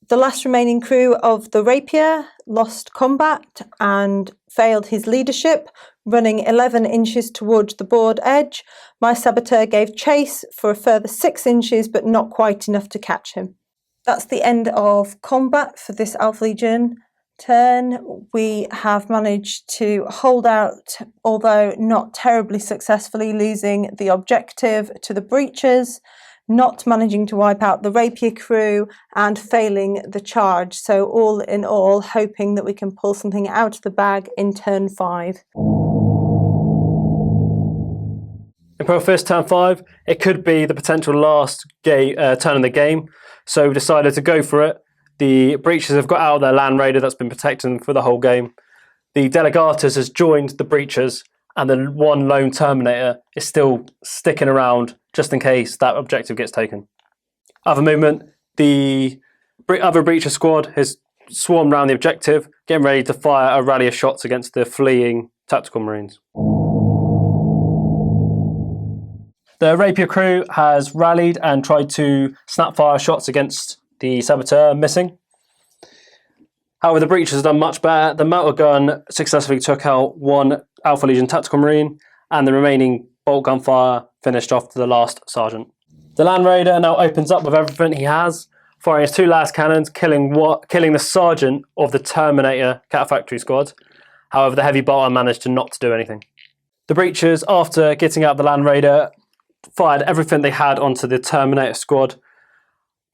The last remaining crew of the Rapier lost combat and failed his leadership, running 11 inches towards the board edge. My Saboteur gave chase for a further 6 inches, but not quite enough to catch him. That's the end of combat for this Alpha Legion turn. We have managed to hold out, although not terribly successfully, losing the objective to the breaches, not managing to wipe out the Rapier crew and failing the charge. So all in all, hoping that we can pull something out of the bag in turn 5. Imperial Fist turn 5, it could be the potential last turn in the game, so we decided to go for it. The breaches have got out of their land raider that's been protecting them for the whole game. The Delegatus has joined the breaches and the 1 lone Terminator is still sticking around just in case that objective gets taken. Other movement, the other breacher squad has swarmed around the objective, getting ready to fire a rally of shots against the fleeing tactical marines. The Rapier crew has rallied and tried to snapfire shots against the Saboteur, missing. However, the breaches have done much better. The melter gun successfully took out 1 Alpha Legion tactical marine, and the remaining bolt gun fire finished off the last sergeant. The Land Raider now opens up with everything he has, firing his 2 last cannons, killing the sergeant of the Terminator Catafactory squad. However, the heavy bolter managed to not to do anything. The breaches, after getting out the Land Raider, fired everything they had onto the Terminator squad.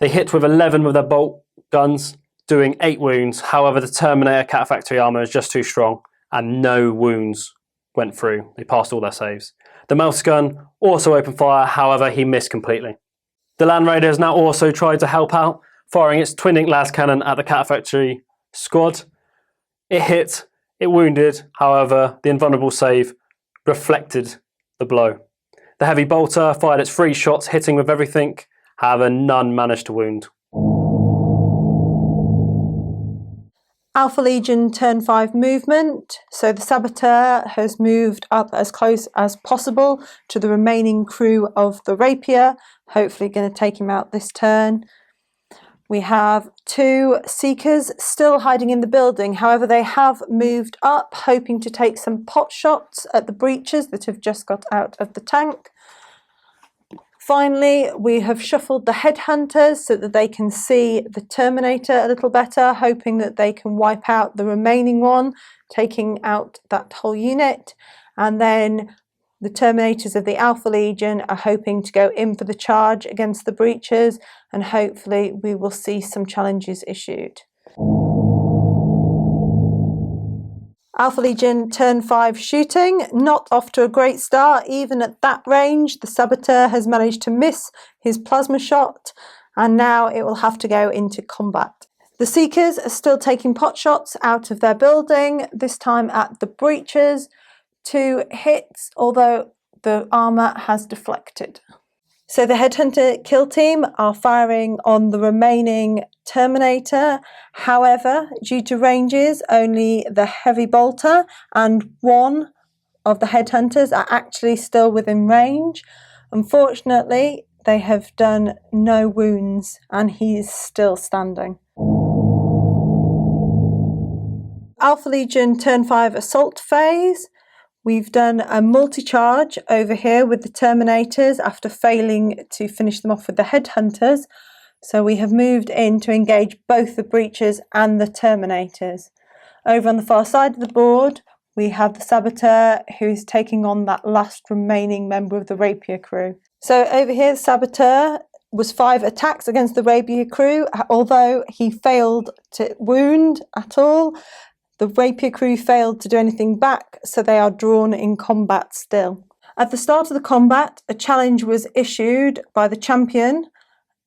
They hit with 11 with their bolt guns, doing 8 wounds. However, the Terminator Catafactory armour is just too strong and no wounds went through. They passed all their saves. The Melter gun also opened fire, however, he missed completely. The Land Raider has now also tried to help out, firing its twin-ink las cannon at the Catafactory squad. It hit, it wounded, however, the invulnerable save reflected the blow. The heavy bolter fired its 3 shots, hitting with everything, however, none managed to wound. Alpha Legion turn 5 movement. So the Saboteur has moved up as close as possible to the remaining crew of the Rapier, hopefully going to take him out this turn. We have 2 Seekers still hiding in the building. However, they have moved up, hoping to take some pot shots at the breaches that have just got out of the tank. Finally, we have shuffled the Headhunters so that they can see the Terminator a little better, hoping that they can wipe out the remaining one, taking out that whole unit. And then the Terminators of the Alpha Legion are hoping to go in for the charge against the breaches, and hopefully we will see some challenges issued. Alpha Legion turn 5 shooting, not off to a great start. Even at that range, the Saboteur has managed to miss his plasma shot, and now it will have to go into combat. The Seekers are still taking pot shots out of their building, this time at the breaches. 2 hits, although the armour has deflected. So the Headhunter kill team are firing on the remaining Terminator. However, due to ranges, only the heavy bolter and 1 of the Headhunters are actually still within range. Unfortunately, they have done no wounds and he is still standing. Alpha Legion turn 5 assault phase. We've done a multi-charge over here with the Terminators after failing to finish them off with the Headhunters. So we have moved in to engage both the breaches and the Terminators. Over on the far side of the board, we have the Saboteur who's taking on that last remaining member of the Rapier crew. So over here, the Saboteur was 5 attacks against the Rapier crew. Although he failed to wound at all, The Rapier crew failed to do anything back, so they are drawn in combat still. At the start of the combat, a challenge was issued by the champion.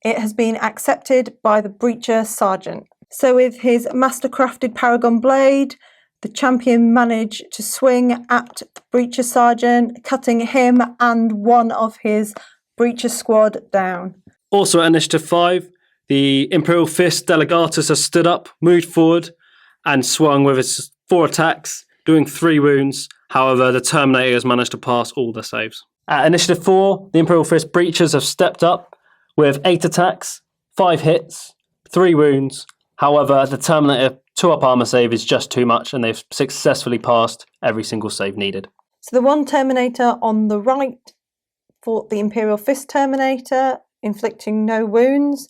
It has been accepted by the Breacher Sergeant. So with his master-crafted Paragon Blade, the champion managed to swing at the Breacher Sergeant, cutting him and one of his Breacher squad down. Also at Initiative 5, the Imperial Fist Delegatus has stood up, moved forward, and swung with his 4 attacks, doing 3 wounds. However, the Terminator has managed to pass all the saves. At Initiative 4, the Imperial Fist Breachers have stepped up with 8 attacks, 5 hits, 3 wounds. However, the Terminator 2-up armor save is just too much, and they've successfully passed every single save needed. So the one Terminator on the right fought the Imperial Fist Terminator, inflicting no wounds.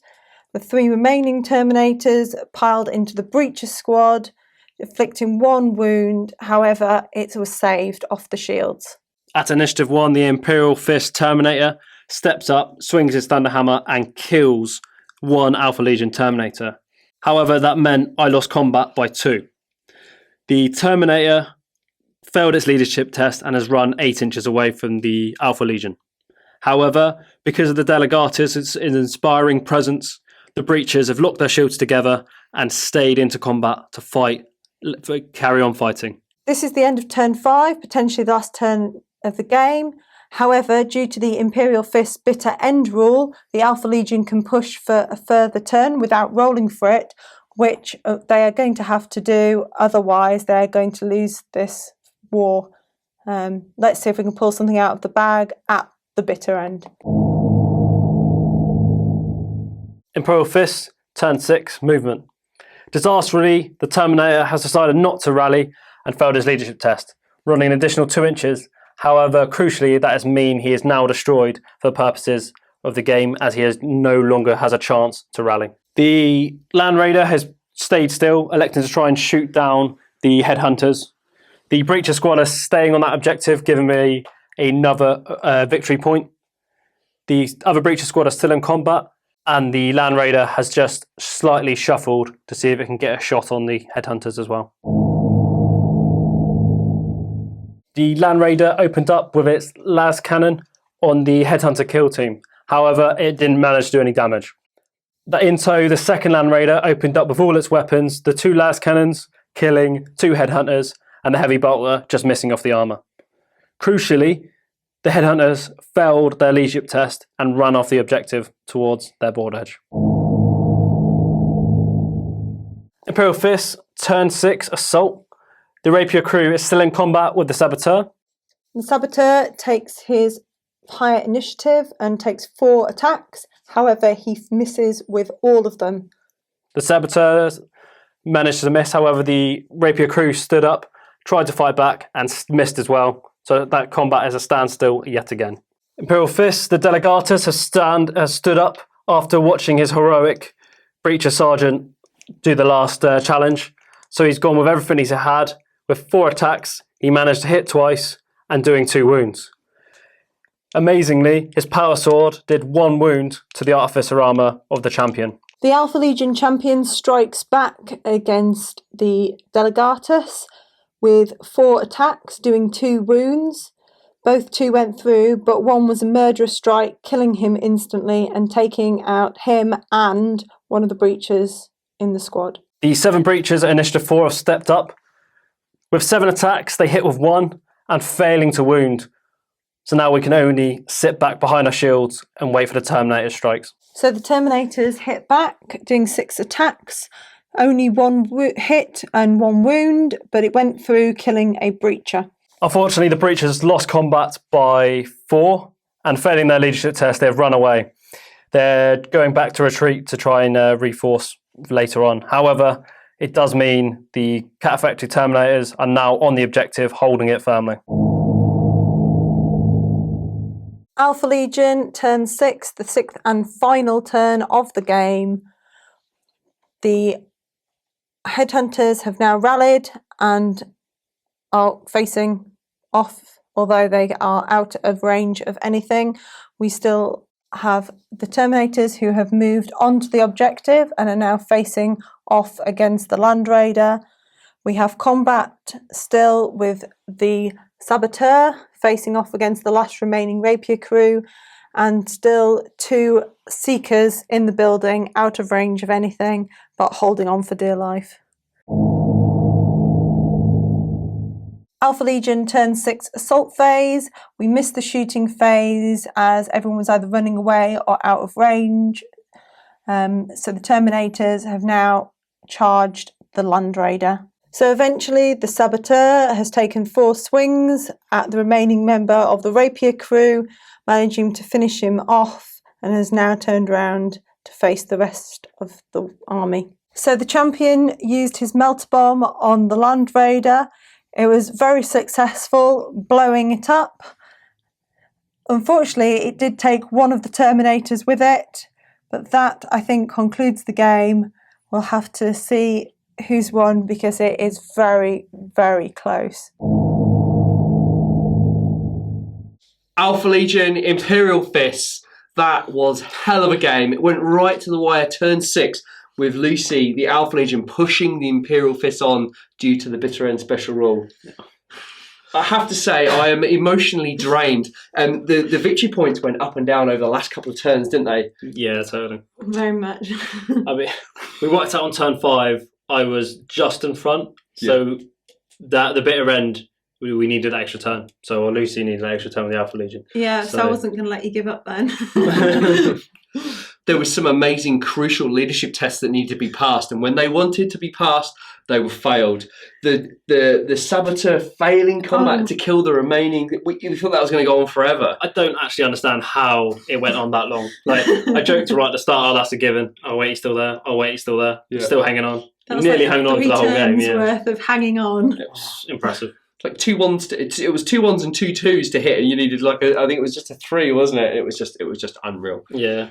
The 3 remaining Terminators piled into the Breacher squad, inflicting 1 wound. However, it was saved off the shields. At Initiative 1, the Imperial Fist Terminator steps up, swings his Thunderhammer, and kills 1 Alpha Legion Terminator. However, that meant I lost combat by 2. The Terminator failed its leadership test and has run 8 inches away from the Alpha Legion. However, because of the Delegatus' inspiring presence, the Breachers have locked their shields together and stayed into combat to carry on fighting. This is the end of turn 5, potentially the last turn of the game. However, due to the Imperial Fist bitter end rule, the Alpha Legion can push for a further turn without rolling for it, which they are going to have to do, otherwise they're going to lose this war. Let's see if we can pull something out of the bag at the bitter end. Imperial Fist, turn 6, movement. Disastrously, the Terminator has decided not to rally and failed his leadership test, running an additional 2 inches. However, crucially, that does mean he is now destroyed for the purposes of the game, as he no longer has a chance to rally. The Land Raider has stayed still, electing to try and shoot down the Headhunters. The Breacher squad is staying on that objective, giving me another victory point. The other Breacher squad are still in combat, and the Land Raider has just slightly shuffled to see if it can get a shot on the Headhunters as well. The Land Raider opened up with its las cannon on the Headhunter kill team. However, it didn't manage to do any damage. In tow, the second Land Raider opened up with all its weapons, the 2 las cannons killing 2 Headhunters, and the heavy bolter just missing off the armor. Crucially, the Headhunters failed their leadership test and ran off the objective towards their board edge. Imperial Fist, turn 6, assault. The Rapier crew is still in combat with the Saboteur. The Saboteur takes his higher initiative and takes 4 attacks. However, he misses with all of them. The Saboteur managed to miss. However, the Rapier crew stood up, tried to fight back, and missed as well. So that combat is a standstill yet again. Imperial Fist, the Delegatus, has stood up after watching his heroic Breacher Sergeant do the last challenge. So he's gone with everything he's had. With 4 attacks, he managed to hit twice and doing 2 wounds. Amazingly, his power sword did 1 wound to the artificer armor of the champion. The Alpha Legion champion strikes back against the Delegatus with 4 attacks, doing 2 wounds. Both 2 went through, but one was a murderous strike, killing him instantly and taking out him and one of the Breachers in the squad. The 7 Breachers at Initiative 4 have stepped up. With 7 attacks, they hit with 1 and failing to wound. So now we can only sit back behind our shields and wait for the Terminator strikes. So the Terminators hit back, doing 6 attacks. Only 1 hit and 1 wound, but it went through, killing a Breacher. Unfortunately, the Breachers lost combat by 4, and failing their leadership test, they've run away. They're going back to retreat to try and reinforce later on. However, it does mean the Cataphractic Terminators are now on the objective, holding it firmly. Alpha Legion, turn 6, the 6th and final turn of the game. The Headhunters have now rallied and are facing off, although they are out of range of anything. We still have the Terminators who have moved onto the objective and are now facing off against the Land Raider. We have combat still with the Saboteur facing off against the last remaining Rapier crew, and still 2 Seekers in the building, out of range of anything, but holding on for dear life. Alpha Legion turn 6 assault phase. We missed the shooting phase as everyone was either running away or out of range. So the Terminators have now charged the Land Raider. So eventually the Saboteur has taken 4 swings at the remaining member of the Rapier crew, managing to finish him off, and has now turned around to face the rest of the army. So the champion used his Melter Bomb on the Land Raider. It was very successful, blowing it up. Unfortunately, it did take one of the Terminators with it, but that, I think, concludes the game. We'll have to see who's won because it is very, very close. Alpha Legion, Imperial Fists. That was hell of a game. It went right to the wire, turn 6, with Lucy, the Alpha Legion, pushing the Imperial Fists on due to the bitter end special rule. I have to say, I am emotionally drained. The victory points went up and down over the last couple of turns, didn't they? Yeah, totally. Very much. I mean, we worked out on turn 5. I was just in front, so that the bitter end, we needed an extra turn. So Lucy needed an extra turn with the Alpha Legion. Yeah, so I wasn't going to let you give up then. There was some amazing crucial leadership tests that needed to be passed, and when they wanted to be passed, they were failed. The Saboteur failing combat to kill the remaining. You thought that was going to go on forever. I don't actually understand how it went on that long. Like, I joked right at the start, oh, that's a given. Oh, wait, he's still there. Oh, wait, he's still there. Yeah. Still hanging on. That was Nearly like hanging on for the whole game. 3 turns worth of hanging on. It was impressive. Like 2 1s. It was 2 1s and 2 2s to hit, and you needed I think it was just a 3, wasn't it? It was just unreal. Yeah.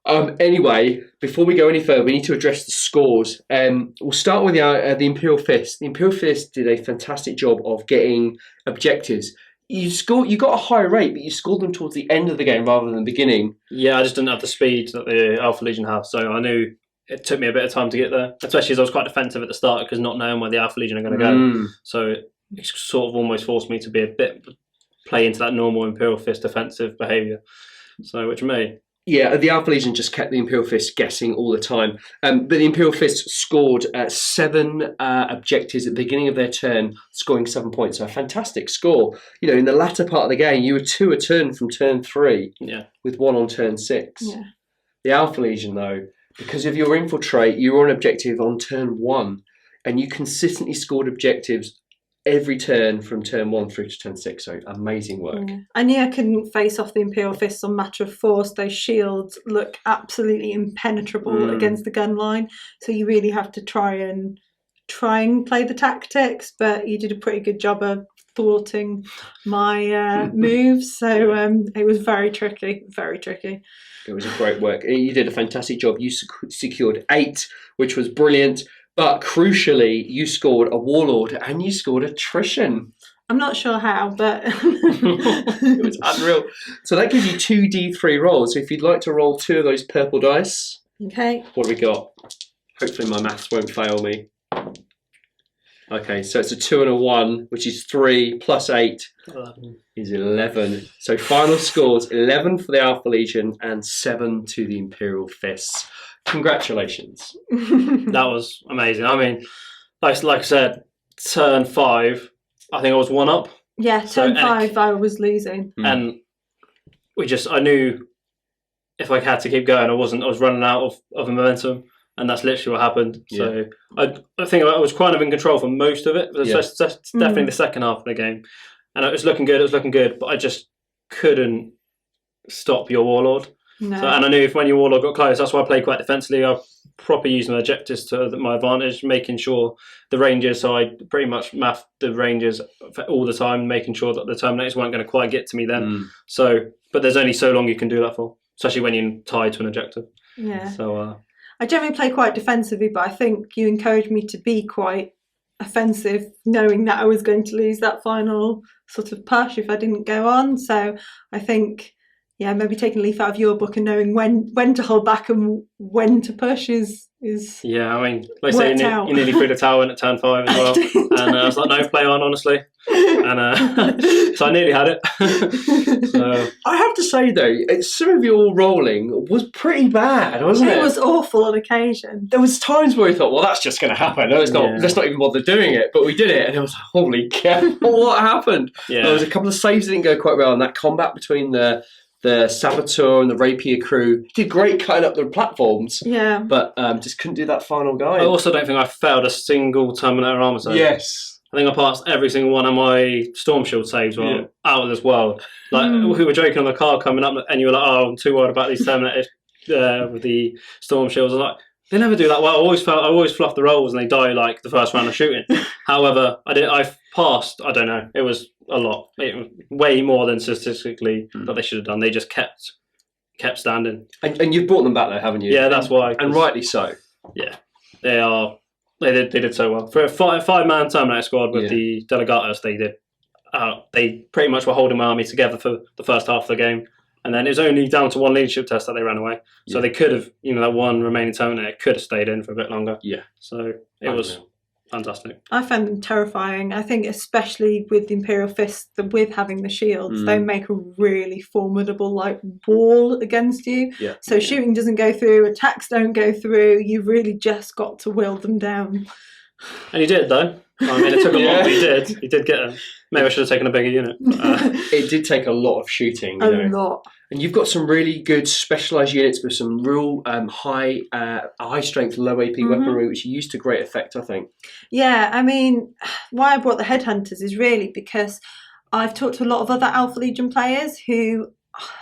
Anyway, before we go any further, we need to address the scores. We'll start with the Imperial Fist. The Imperial Fist did a fantastic job of getting objectives. You got a high rate, but you scored them towards the end of the game rather than the beginning. Yeah, I just didn't have the speed that the Alpha Legion have, so I knew it took me a bit of time to get there, especially as I was quite defensive at the start because not knowing where the Alpha Legion are going to go. So it sort of almost forced me to be a bit play into that normal Imperial Fist defensive behaviour. So which me. Yeah, the Alpha Legion just kept the Imperial Fist guessing all the time. But the Imperial Fist scored 7 objectives at the beginning of their turn, scoring 7 points. So a fantastic score. You know, in the latter part of the game, you were 2 a turn from turn 3, with 1 on turn 6. Yeah. The Alpha Legion, though, because of your infiltrate, you were on objective on turn 1, and you consistently scored objectives every turn from turn 1 through to turn 6. So amazing work. Yeah. I knew I couldn't face off the Imperial Fists on matter of force. Those shields look absolutely impenetrable against the gun line. So you really have to try and play the tactics. But you did a pretty good job of thwarting my moves. So it was very tricky, very tricky. It was a great work. You did a fantastic job. You secured 8, which was brilliant. But crucially, you scored a Warlord and you scored attrition. I'm not sure how, but it was unreal. So that gives you 2 D3 rolls. So if you'd like to roll 2 of those purple dice. Okay. What do we got? Hopefully my maths won't fail me. Okay, so it's a 2 and a 1, which is 3 plus 8 is 11. So final scores, 11 for the Alpha Legion and 7 to the Imperial Fists. Congratulations. That was amazing. I mean, like I said, turn 5, I think I was 1 up. Yeah, turn 5 I was losing. And I knew if I had to keep going, I was running out of momentum. And that's literally what happened. Yeah. So I think I was kind of in control for most of it. That's definitely the second half of the game. And it was looking good, but I just couldn't stop your Warlord. No. So, and I knew if when your Warlord got close, that's why I played quite defensively. I properly used my objectives to my advantage, making sure the Rangers, so I pretty much mapped the Rangers all the time, making sure that the Terminators weren't going to quite get to me then. So, but there's only so long you can do that for, especially when you're tied to an objective. Yeah. So I generally play quite defensively, but I think you encouraged me to be quite offensive, knowing that I was going to lose that final sort of push if I didn't go on. So I think, yeah, maybe taking a leaf out of your book and knowing when to hold back and when to push is Yeah, I mean, like I say, worked out. you nearly threw the towel in at turn 5 as well. And I was like, no, play on, honestly. And so I nearly had it. So I have to say though, some of your rolling was pretty bad, wasn't it? It was awful on occasion. There was times where we thought, well, that's just going to happen. Let's not even bother doing it. But we did it, and it was like, holy cow, what happened? yeah, There was a couple of saves that didn't go quite well, and that combat between the Saboteur and the Rapier crew did great cutting up the platforms, Yeah. but just couldn't do that final guy. I also don't think I failed a single Terminator armor save. Yes. I think I passed every single one of my Storm Shield saves out as well. Like, we were joking on the car coming up, and you were like, oh, I'm too worried about these Terminators with the Storm Shields. I was like, they never do that well. I always fluff the rolls and they die like the first round of shooting. However, I passed, I don't know, it was a lot. Way more than statistically that they should have done. They just kept standing. And you've brought them back though, haven't you? Yeah, that's why. And rightly so. Yeah. They did so well. For a five-man Terminator squad with the Delegatus, they pretty much were holding my army together for the first half of the game. And then it was only down to one leadership test that they ran away. So they could have, that one remaining Terminator could have stayed in for a bit longer. Yeah. So it was fantastic. I found them terrifying. I think especially with the Imperial Fists, with having the shields, they make a really formidable wall against you. Yeah. So shooting doesn't go through, attacks don't go through. You've really just got to will them down. And he did, though. I mean, it took a lot, but he did. He did get them. Maybe I should have taken a bigger unit. It did take a lot of shooting. A lot. And you've got some really good specialised units with some real high strength, low AP weaponry, which you used to great effect, I think. Yeah, I mean, why I brought the Headhunters is really because I've talked to a lot of other Alpha Legion players who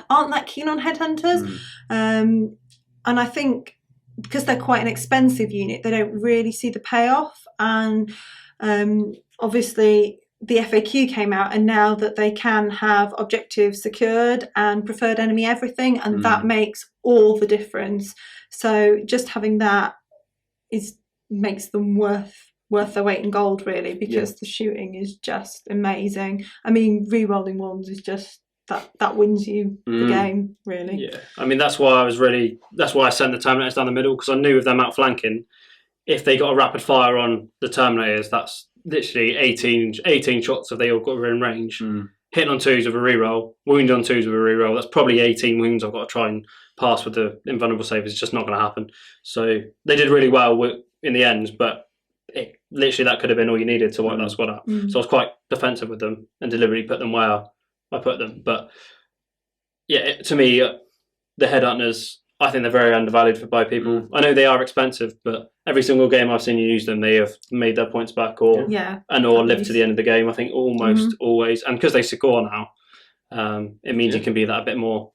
aren't that keen on Headhunters. And I think because they're quite an expensive unit, they don't really see the payoff. And obviously the FAQ came out, and now that they can have objectives secured and preferred enemy everything, and that makes all the difference. So just having that makes them worth their weight in gold, really, because the shooting is just amazing. I mean, re-rolling ones is just that wins you the game, really. Yeah, I mean that's why I sent the Terminators down the middle, because I knew with them outflanking, if they got a rapid fire on the Terminators, that's literally 18 shots if they all got in range. Hitting on 2s with a reroll, wounded on 2s with a reroll, that's probably 18 wounds I've got to try and pass with the invulnerable save. It's just not going to happen. So they did really well in the end, but literally that could have been all you needed to wipe that squad out. So I was quite defensive with them and deliberately put them where I put them. But yeah, to me, the Headhunters, I think they're very undervalued by people. I know they are expensive, but every single game I've seen you use them, they have made their points back or lived to the end of the game. I think almost always, and because they score now, it means you can be that a bit more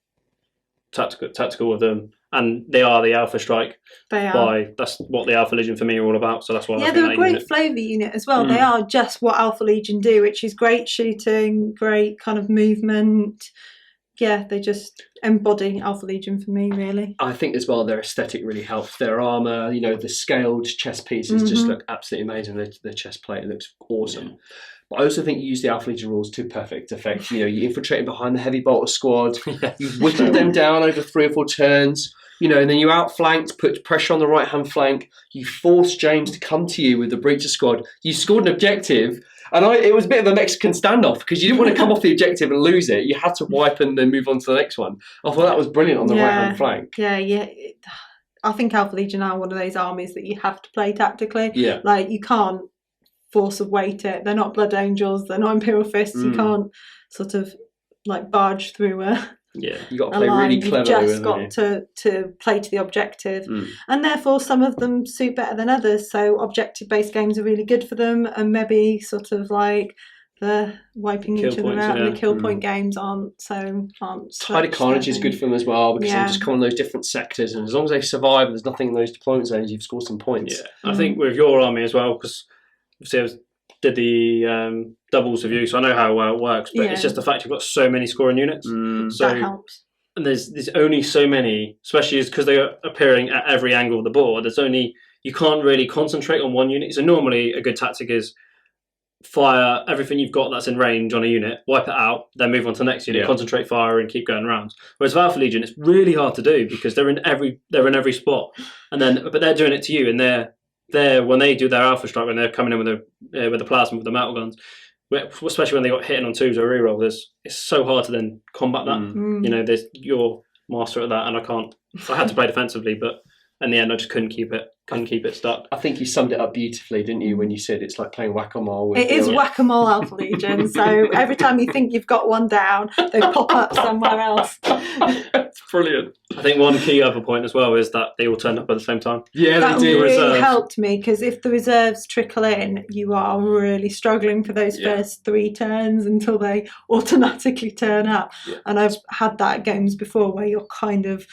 tactical with them. And they are the Alpha Strike. They are. That's what the Alpha Legion for me are all about. So that's why I think they're a great flavour unit as well. They are just what Alpha Legion do, which is great shooting, great kind of movement. Yeah, they just embody Alpha Legion for me, really. I think as well their aesthetic really helps. Their armour, the scaled chest pieces just look absolutely amazing. The chest plate looks awesome. Yeah. But I also think you use the Alpha Legion rules to perfect effect. You infiltrating behind the heavy bolter squad, you whittled them down over 3 or 4 turns, and then you outflanked, put pressure on the right-hand flank, you forced James to come to you with the breacher squad, you scored an objective. And it was a bit of a Mexican standoff because you didn't want to come off the objective and lose it. You had to wipe and then move on to the next one. I thought that was brilliant on the right-hand flank. Yeah. I think Alpha Legion are one of those armies that you have to play tactically. Yeah. You can't force of weight it. They're not Blood Angels. They're not Imperial Fists. You can't sort of barge through you got to play really clever. You've just got to play to the objective. And therefore some of them suit better than others. So objective-based games are really good for them, and maybe sort of the wiping each other out and the kill point games aren't Tide of Carnage is good for them as well, because they just come on those different sectors, and as long as they survive, there's nothing in those deployment zones, you've scored some points. Yeah, I think with your army as well, because obviously did the doubles review, so I know how well it works, but it's just the fact you've got so many scoring units. So that helps. And there's only so many, especially because they are appearing at every angle of the board. You can't really concentrate on one unit. So normally a good tactic is fire everything you've got that's in range on a unit, wipe it out, then move on to the next unit, concentrate fire, and keep going around. Whereas with Alpha Legion, it's really hard to do because they're in every spot, but they're doing it to you, and they're when they do their Alpha strike, when they're coming in with the plasma, with the metal guns, especially when they got hitting on twos or rerolls, it's so hard to then combat that. You're master at that, and I can't. I had to play defensively, but in the end, I just couldn't keep it stuck. I think you summed it up beautifully, didn't you, when you said it's like playing whack-a-mole. It is whack-a-mole Alpha Legion, so every time you think you've got one down, they pop up somewhere else. That's brilliant. I think one key other point as well is that they all turned up at the same time. Yeah, that they do. really helped me, because if the reserves trickle in, you are really struggling for those first 3 turns until they automatically turn up. Yeah. And I've had that at games before where you're kind of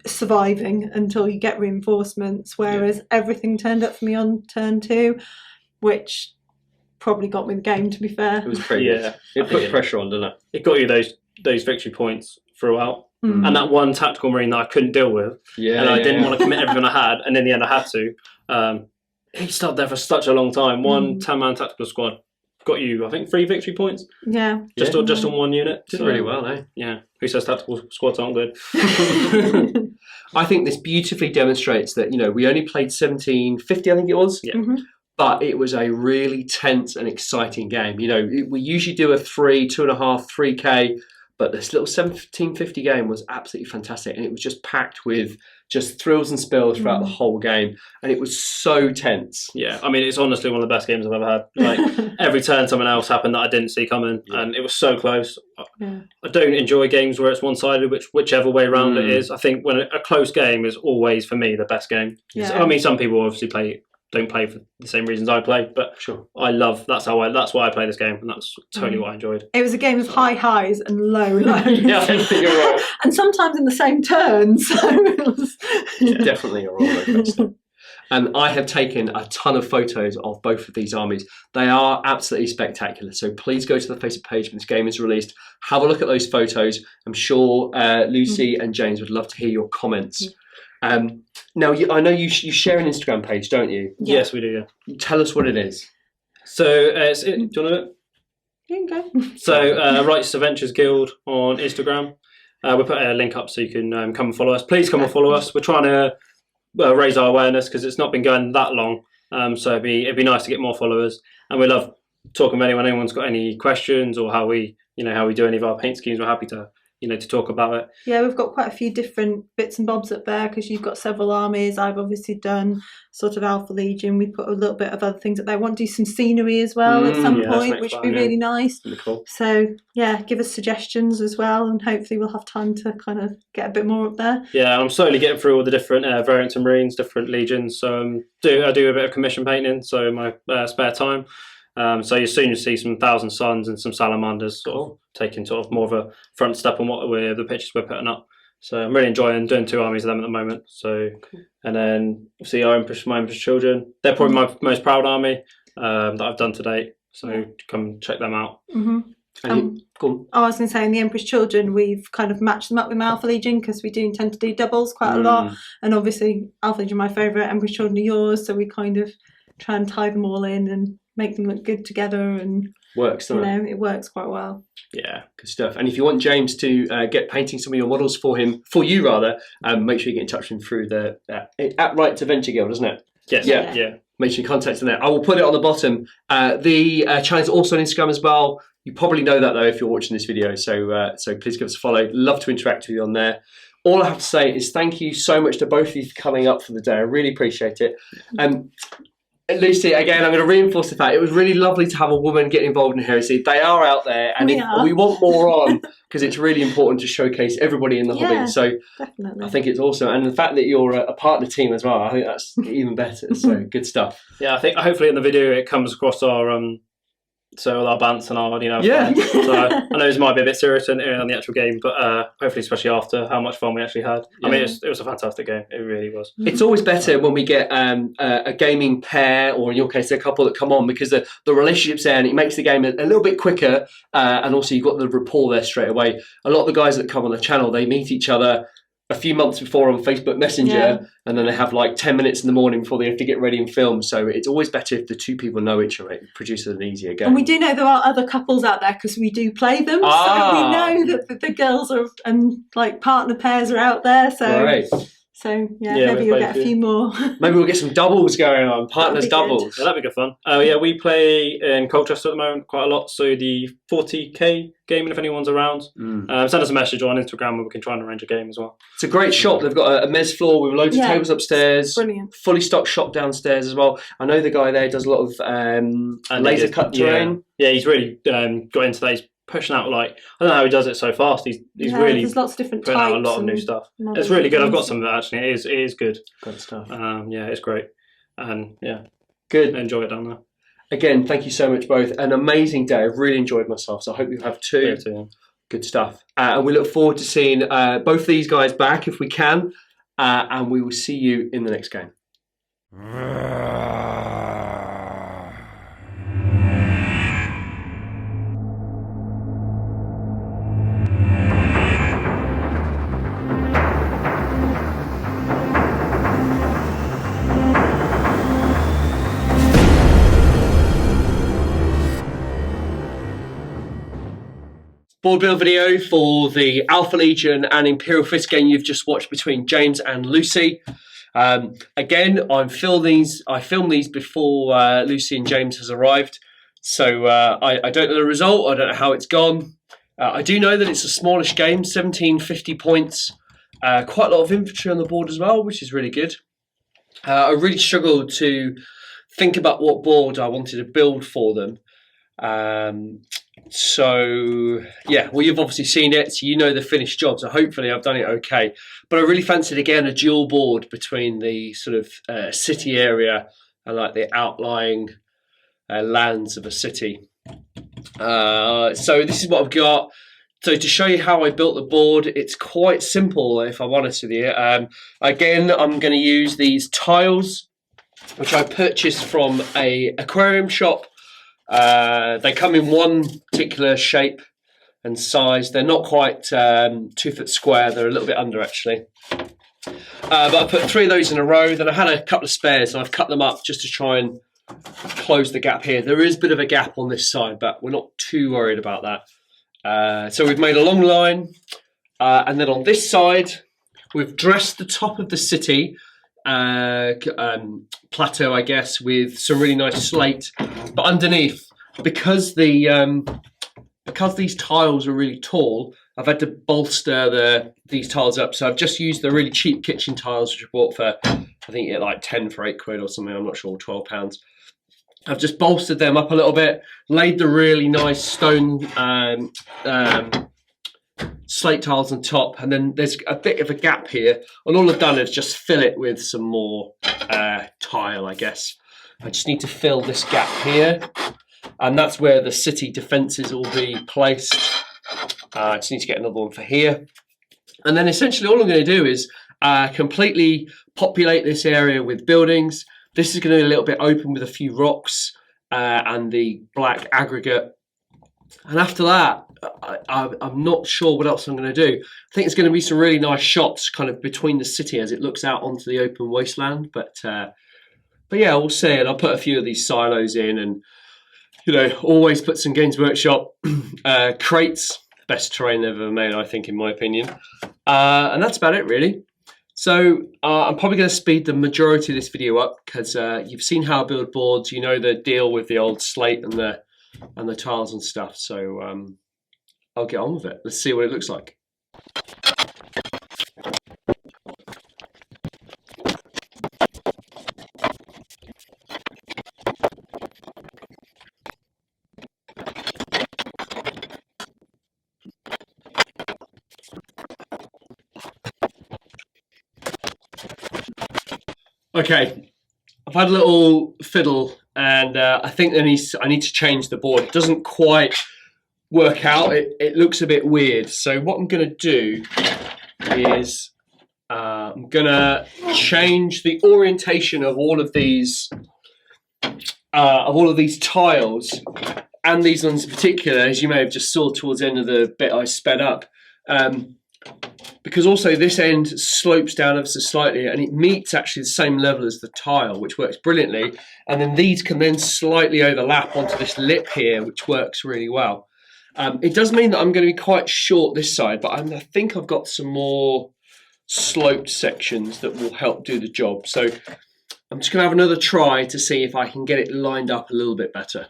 surviving until you get reinforcements, whereas everything turned up for me on turn 2, which probably got me the game, to be fair. It was pretty good. It put pressure on, didn't it? It got you those victory points throughout. And that one tactical marine that I couldn't deal with, and I didn't want to commit everything I had, and in the end I had to. He stood there for such a long time. One 10-man tactical squad got you, I think, 3 victory points. Yeah. Just on one unit. Did really well, eh? Yeah. Who says tactical squads aren't good? I think this beautifully demonstrates that, we only played 1750, I think it was. Yeah. But it was a really tense and exciting game. We usually do a 2.5, 3K, but this little 1750 game was absolutely fantastic. And it was just packed with just thrills and spills throughout the whole game. And it was so tense. Yeah, I mean, it's honestly one of the best games I've ever had. Like, every turn something else happened that I didn't see coming. And it was so close. Yeah. I don't enjoy games where it's one-sided, whichever way around it is. I think when a close game is always, for me, the best game. Yeah. I mean, some people obviously don't play for the same reasons I play, but I love that's why I play this game, and that's totally what I enjoyed. It was a game of high highs and low lows. Yeah, I think you're right. And sometimes in the same turn, so it was definitely a roller coaster. And I have taken a ton of photos of both of these armies. They are absolutely spectacular. So please go to the Facebook page when this game is released. Have a look at those photos. I'm sure Lucy and James would love to hear your comments. Now, I know you share an Instagram page, don't you? Yeah. Yes, we do, yeah. Tell us what it is. So, do you want to do it? You can go. So, Righteous Adventures Guild on Instagram. We'll put a link up so you can come and follow us. Please come and follow us. We're trying to raise our awareness because it's not been going that long. So it'd be nice to get more followers. And we love talking with anyone. Anyone's got any questions or how we do any of our paint schemes, we're happy to to talk about it. Yeah, we've got quite a few different bits and bobs up there because you've got several armies. I've obviously done sort of Alpha Legion. We put a little bit of other things up there. I want to do some scenery as well at some point, which would be really nice. Really cool. So yeah, give us suggestions as well, and hopefully we'll have time to kind of get a bit more up there. Yeah, I'm slowly getting through all the different variants and marines, different legions. So I do a bit of commission painting, so in my spare time. So you soon see some Thousand Suns and some Salamanders sort of taking sort of more of a front step on the pictures we're putting up. So I'm really enjoying doing 2 armies of them at the moment. So, and then obviously my Empress Children, they're probably my most proud army that I've done to date. So come check them out. Cool. I was going to say, in the Empress Children, we've kind of matched them up with my Alpha Legion because we do tend to do doubles quite a lot. And obviously Alpha Legion my favourite, Empress Children are yours. So we kind of try and tie them all in and make them look good together, and works, doesn't it? It works quite well. Yeah, good stuff. And if you want James to get painting some of your models for you, make sure you get in touch with him through the at Right to Venture Guild, isn't it? Yes. Yeah. Make sure you contact him there. I will put it on the bottom. The channel is also on Instagram as well. You probably know that though if you're watching this video. So please give us a follow. Love to interact with you on there. All I have to say is thank you so much to both of you for coming up for the day. I really appreciate it. Lucy, again, I'm going to reinforce the fact it was really lovely to have a woman get involved in Heresy. They are out there, and we want more on because it's really important to showcase everybody in the hobby. So definitely. I think it's awesome, and the fact that you're a partner team as well, I think that's even better. So good stuff. Yeah, I think hopefully in the video it comes across our bants and our So I know this might be a bit serious on the actual game, but hopefully, especially after how much fun we actually had. Yeah. I mean, it was a fantastic game. It really was. It's always better when we get a gaming pair, or in your case, a couple that come on, because the relationship's there and it makes the game a little bit quicker. And also, you've got the rapport there straight away. A lot of the guys that come on the channel, they meet each other a few months before on Facebook Messenger, and then they have like 10 minutes in the morning before they have to get ready and film. So it's always better if the two people know each other. It produces an easier game. And we do know there are other couples out there because we do play them. So we know that the girls are and like partner pairs are out there. So Right. So maybe you'll get a few more. Maybe we'll get some doubles going on, partners doubles. Yeah, that'd be good fun. Oh yeah, we play in Colchester at the moment quite a lot. So the 40k game, if anyone's around, send us a message on Instagram and we can try and arrange a game as well. It's a great shop. They've got a mezz floor with loads of tables upstairs. Brilliant. Fully stocked shop downstairs as well. I know the guy there does a lot of laser cut terrain. Yeah, he's really got into that. He's pushing out I don't know how he does it so fast. He's really there's lots of different putting out a types lot of new stuff. It's really good. I've got some of that actually. It is good. Good stuff. Yeah, it's great. And good. Enjoy it down there. Again, thank you so much both. An amazing day. I've really enjoyed myself. So I hope you have too. Good stuff. And we look forward to seeing both these guys back if we can. And we will see you in the next game. Board build video for the Alpha Legion and Imperial Fist game you've just watched between James and Lucy. Again, I filmed these before Lucy and James has arrived, so I don't know the result. I don't know how it's gone. I do know that it's a smallish game, 1750 points. Quite a lot of infantry on the board as well, which is really good. I really struggled to think about what board I wanted to build for them. So yeah, well, you've obviously seen it, so you know the finished job, so hopefully I've done it okay. But I really fancied again a dual board between the sort of city area and like the outlying lands of a city. So this is what I've got. So to show you how I built the board, it's quite simple if I'm honest with you. Again, I'm going to use these tiles which I purchased from a aquarium shop. They come in one particular shape and size. They're not quite 2 foot square. They're a little bit under actually. But I put 3 of those in a row. Then I had a couple of spares and I've cut them up just to try and close the gap here. There is a bit of a gap on this side, but we're not too worried about that. So we've made a long line. And then on this side, we've dressed the top of the city plateau, I guess, with some really nice slate. But underneath, because these tiles are really tall, I've had to bolster these tiles up. So I've just used the really cheap kitchen tiles, which I bought for, I think, like 10 for £8 or something. I'm not sure, £12. I've just bolstered them up a little bit, laid the really nice stone slate tiles on top, and then there's a bit of a gap here, and all I've done is just fill it with some more tile, I guess. I just need to fill this gap here, and that's where the city defences will be placed. I just need to get another one for here, and then essentially all I'm going to do is completely populate this area with buildings. This is going to be a little bit open with a few rocks and the black aggregate, and after that I'm not sure what else I'm going to do. I think it's going to be some really nice shots kind of between the city as it looks out onto the open wasteland. But yeah, we'll see. And I'll put a few of these silos in, and always put some Games Workshop crates. Best terrain ever made, I think, in my opinion. And that's about it, really. So I'm probably going to speed the majority of this video up because you've seen how I build boards. You know the deal with the old slate and the tiles and stuff. So I'll get on with it. Let's see what it looks like. Okay, I've had a little fiddle, and I think I need to change the board. It doesn't quite work out. It looks a bit weird. So what I'm going to do is I'm going to change the orientation of all of these tiles, and these ones in particular, as you may have just saw towards the end of the bit I sped up. because also this end slopes down ever so slightly and it meets actually the same level as the tile, which works brilliantly. And then these can then slightly overlap onto this lip here, which works really well. It does mean that I'm going to be quite short this side, but I think I've got some more sloped sections that will help do the job. So I'm just going to have another try to see if I can get it lined up a little bit better.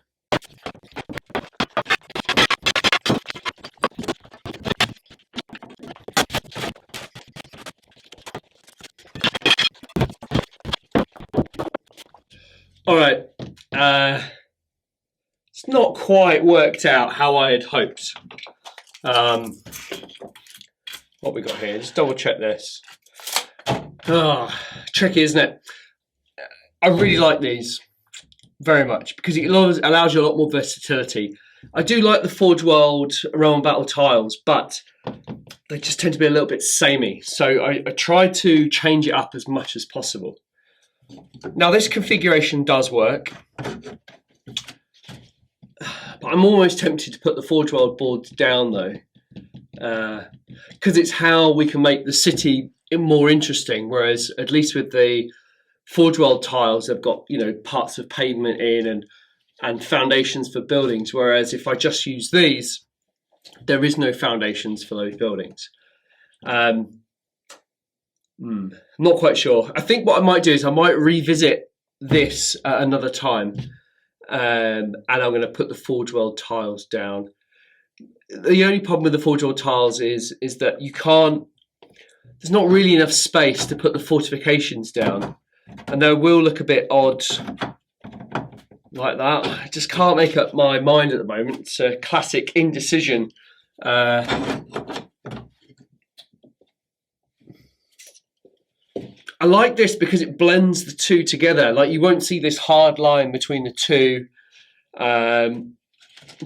All right, it's not quite worked out how I had hoped. What we got here? Just double check this. Oh, tricky, isn't it? I really like these very much because it allows you a lot more versatility. I do like the Forge World Realm Battle tiles, but they just tend to be a little bit samey. So I try to change it up as much as possible. Now this configuration does work, but I'm almost tempted to put the Forge World boards down though, because it's how we can make the city more interesting. Whereas at least with the Forge World tiles, they've got parts of pavement in and foundations for buildings. Whereas if I just use these, there is no foundations for those buildings. Not quite sure. I think what I might do is I might revisit this at another time, and I'm going to put the Forge World tiles down. The only problem with the Forge World tiles is that you can't. There's not really enough space to put the fortifications down, and they will look a bit odd like that. I just can't make up my mind at the moment. It's a classic indecision. I like this because it blends the two together. Like you won't see this hard line between the two.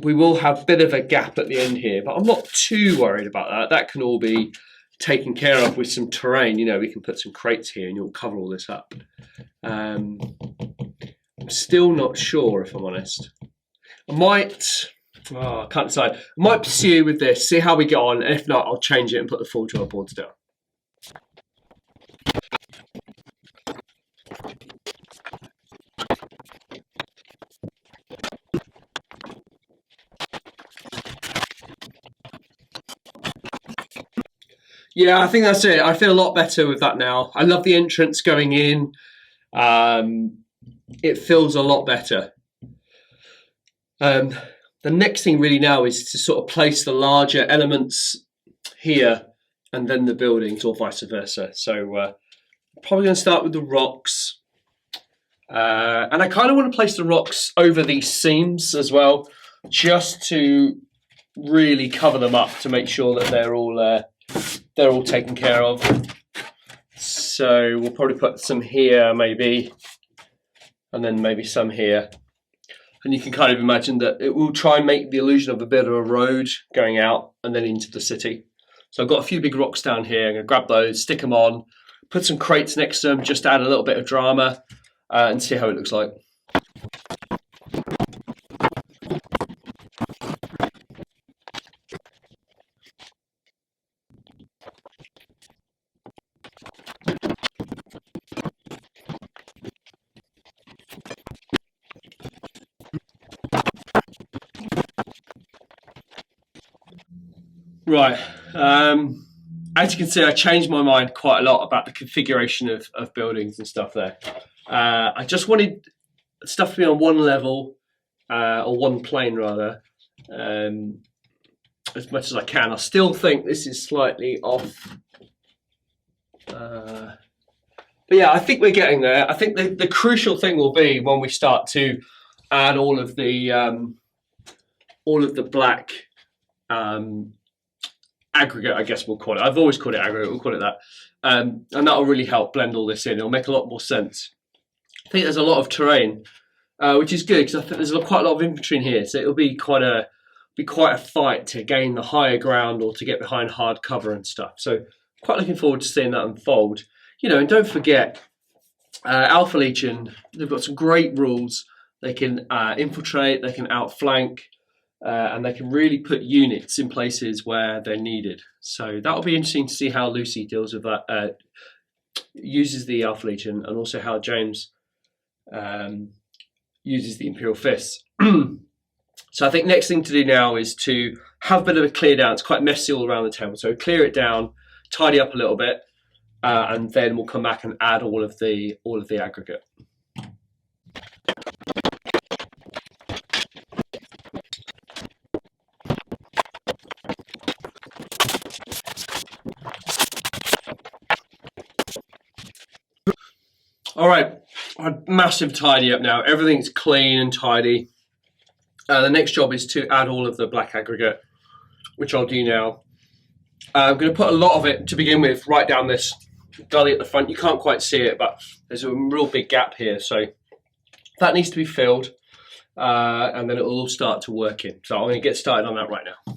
We will have a bit of a gap at the end here, but I'm not too worried about that. That can all be taken care of with some terrain. We can put some crates here and you'll cover all this up. I'm still not sure, if I'm honest. I can't decide. I might pursue with this, see how we get on, and if not, I'll change it and put the Forge World boards down. Yeah, I think that's it. I feel a lot better with that now. I love the entrance going in. It feels a lot better. The next thing really now is to sort of place the larger elements here and then the buildings, or vice versa. So probably going to start with the rocks. And I kind of want to place the rocks over these seams as well, just to really cover them up to make sure that they're all taken care of. So we'll probably put some here maybe, and then maybe some here. And you can kind of imagine that it will try and make the illusion of a bit of a road going out and then into the city. So I've got a few big rocks down here. I'm going to grab those, stick them on, put some crates next to them, just to add a little bit of drama, and see how it looks like. Right, as you can see, I changed my mind quite a lot about the configuration of buildings and stuff there. I just wanted stuff to be on one level, or one plane rather, as much as I can. I still think this is slightly off. But yeah, I think we're getting there. I think the crucial thing will be when we start to add all of the black aggregate, I guess we'll call it. I've always called it aggregate, we'll call it that. And that'll really help blend all this in. It'll make a lot more sense. I think there's a lot of terrain, which is good because I think there's quite a lot of infantry in here. So it'll be quite a fight to gain the higher ground or to get behind hard cover and stuff. So quite looking forward to seeing that unfold. And don't forget, Alpha Legion, they've got some great rules. They can infiltrate, they can outflank. and they can really put units in places where they're needed. So that'll be interesting to see how Lucy deals with that, uses the Alpha Legion, and also how James uses the Imperial Fists. So I think next thing to do now is to have a bit of a clear down. It's quite messy all around the table, so clear it down, tidy up a little bit, and then we'll come back and add all of the aggregate. All right, a massive tidy up now. Everything's clean and tidy. The next job is to add all of the black aggregate, which I'll do now. I'm going to put a lot of it to begin with right down this gully at the front. You can't quite see it, but there's a real big gap here. So that needs to be filled, and then it will all start to work in. So I'm going to get started on that right now.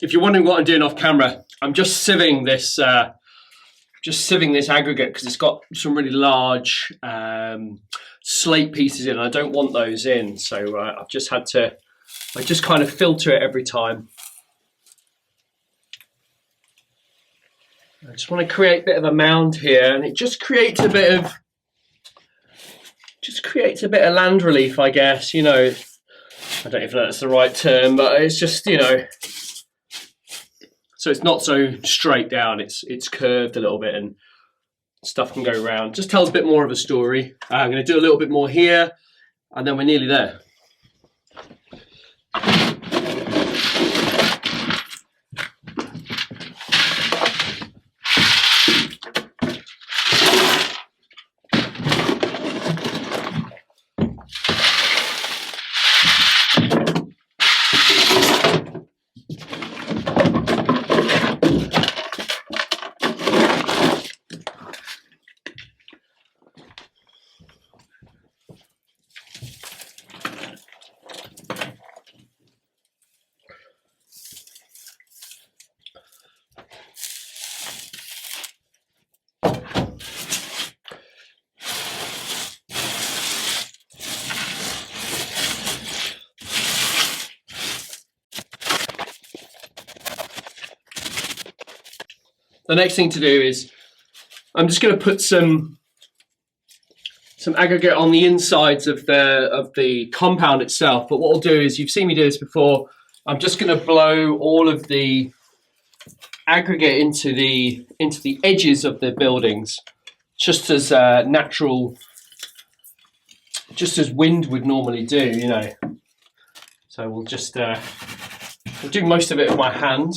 If you're wondering what I'm doing off camera, I'm just sieving this aggregate because it's got some really large slate pieces in. I don't want those in, so I just kind of filter it every time. I just want to create a bit of a mound here, and it just creates a bit of land relief, I guess. You know, I don't know if that's the right term, but it's just, you know. So it's not so straight down, it's curved a little bit and stuff can go around. Just tells a bit more of a story. I'm going to do a little bit more here and then we're nearly there. The next thing to do is I'm just going to put some aggregate on the insides of the compound itself. But what I'll do is, you've seen me do this before, I'm just going to blow all of the aggregate into the edges of the buildings, just as natural, just as wind would normally do, you know. So we'll just we'll do most of it with my hand.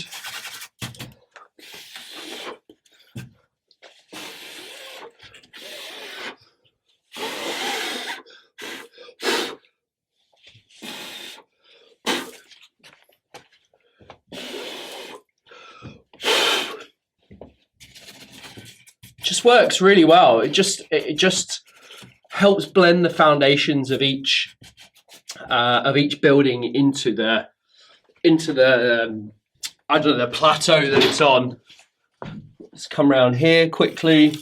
Just works really well. It just helps blend the foundations of each building into the I don't know, the plateau that it's on. Let's come around here quickly.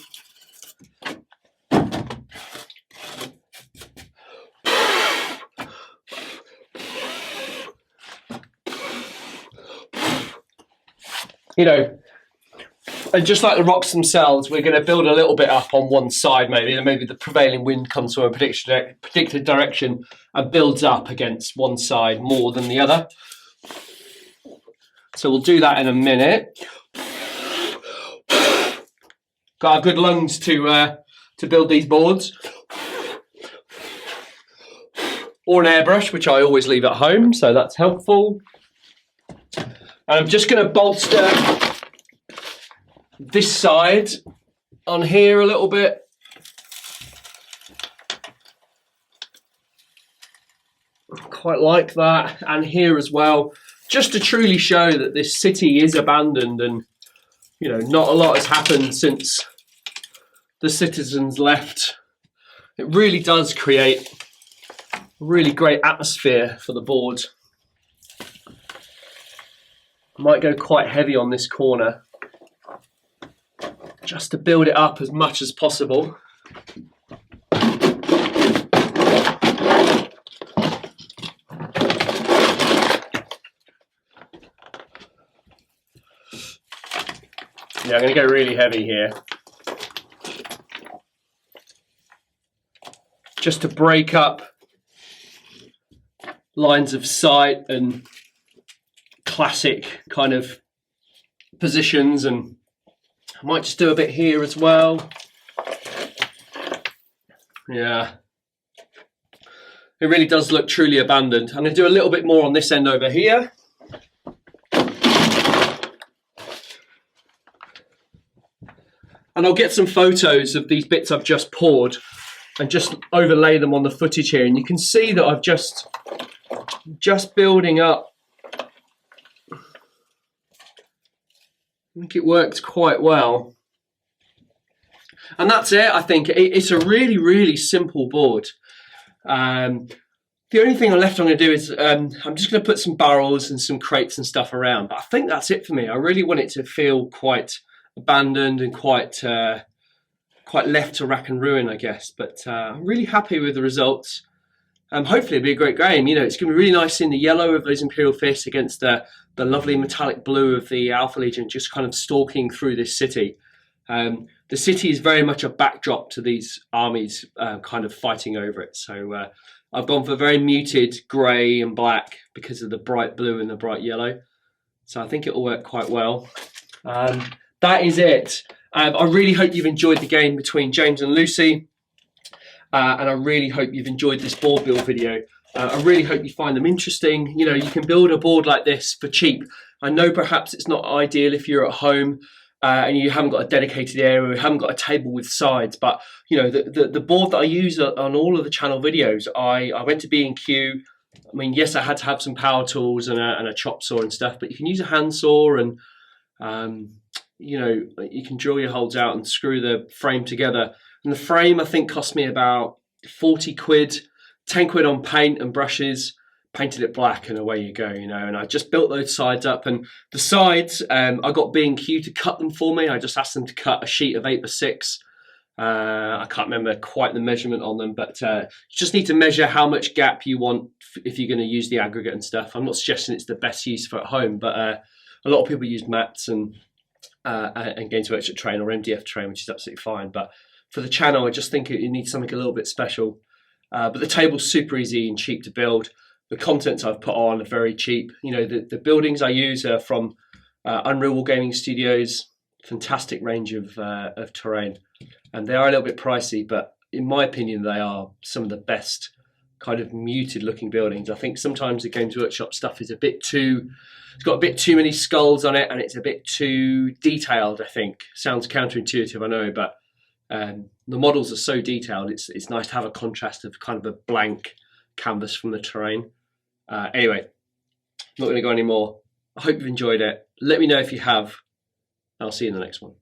You know, and just like the rocks themselves, we're going to build a little bit up on one side, maybe the prevailing wind comes from a particular direction and builds up against one side more than the other. So we'll do that in a minute. Got our good lungs to build these boards. Or an airbrush, which I always leave at home, so that's helpful. And I'm just going to bolster this side on here a little bit. Quite like that, and here as well, just to truly show that this city is abandoned, and you know, not a lot has happened since the citizens left. It really does create a really great atmosphere for the board. I might go quite heavy on this corner, just to build it up as much as possible. Yeah, I'm going to go really heavy here. Just to break up lines of sight and classic kind of positions, and I might just do a bit here as well. Yeah. It really does look truly abandoned. I'm going to do a little bit more on this end over here. And I'll get some photos of these bits I've just poured and just overlay them on the footage here. And you can see that I've just building up. I think it works quite well. And that's it, I think. It's a really, really simple board. The only thing I'm going to do is I'm just going to put some barrels and some crates and stuff around. But I think that's it for me. I really want it to feel quite abandoned and quite left to rack and ruin, I guess. But I'm really happy with the results. Hopefully it'll be a great game. You know, it's going to be really nice in the yellow of those Imperial fists against the lovely metallic blue of the Alpha Legion, just kind of stalking through this city. The city is very much a backdrop to these armies kind of fighting over it. So I've gone for very muted grey and black because of the bright blue and the bright yellow. So I think it will work quite well. That is it. I really hope you've enjoyed the game between James and Lucy. And I really hope you've enjoyed this board build video. I really hope you find them interesting. You know, you can build a board like this for cheap. I know perhaps it's not ideal if you're at home and you haven't got a dedicated area, or you haven't got a table with sides. But, you know, the board that I use on all of the channel videos, I went to B&Q. I mean, yes, I had to have some power tools and a chop saw and stuff, but you can use a hand saw and, you know, you can drill your holes out and screw the frame together. And the frame, I think, cost me about 40 quid, 10 quid on paint and brushes, painted it black, and away you go, you know. And I just built those sides up. And the sides, I got B&Q to cut them for me. I just asked them to cut a sheet of 8x6. I can't remember quite the measurement on them, but you just need to measure how much gap you want if you're going to use the aggregate and stuff. I'm not suggesting it's the best use for at home, but a lot of people use mats and Games Workshop Train or MDF Train, which is absolutely fine. But for the channel, I just think it needs something a little bit special. But the table's super easy and cheap to build. The contents I've put on are very cheap. You know, the buildings I use are from Unreal Gaming Studios. Fantastic range of terrain, and they are a little bit pricey, but in my opinion, they are some of the best kind of muted looking buildings. I think sometimes the Games Workshop stuff is it's got a bit too many skulls on it, and it's a bit too detailed, I think. Sounds counterintuitive, I know, but the models are so detailed, it's nice to have a contrast of kind of a blank canvas from the terrain. Anyway, I'm not going to go any more. I hope you've enjoyed it. Let me know if you have. I'll see you in the next one.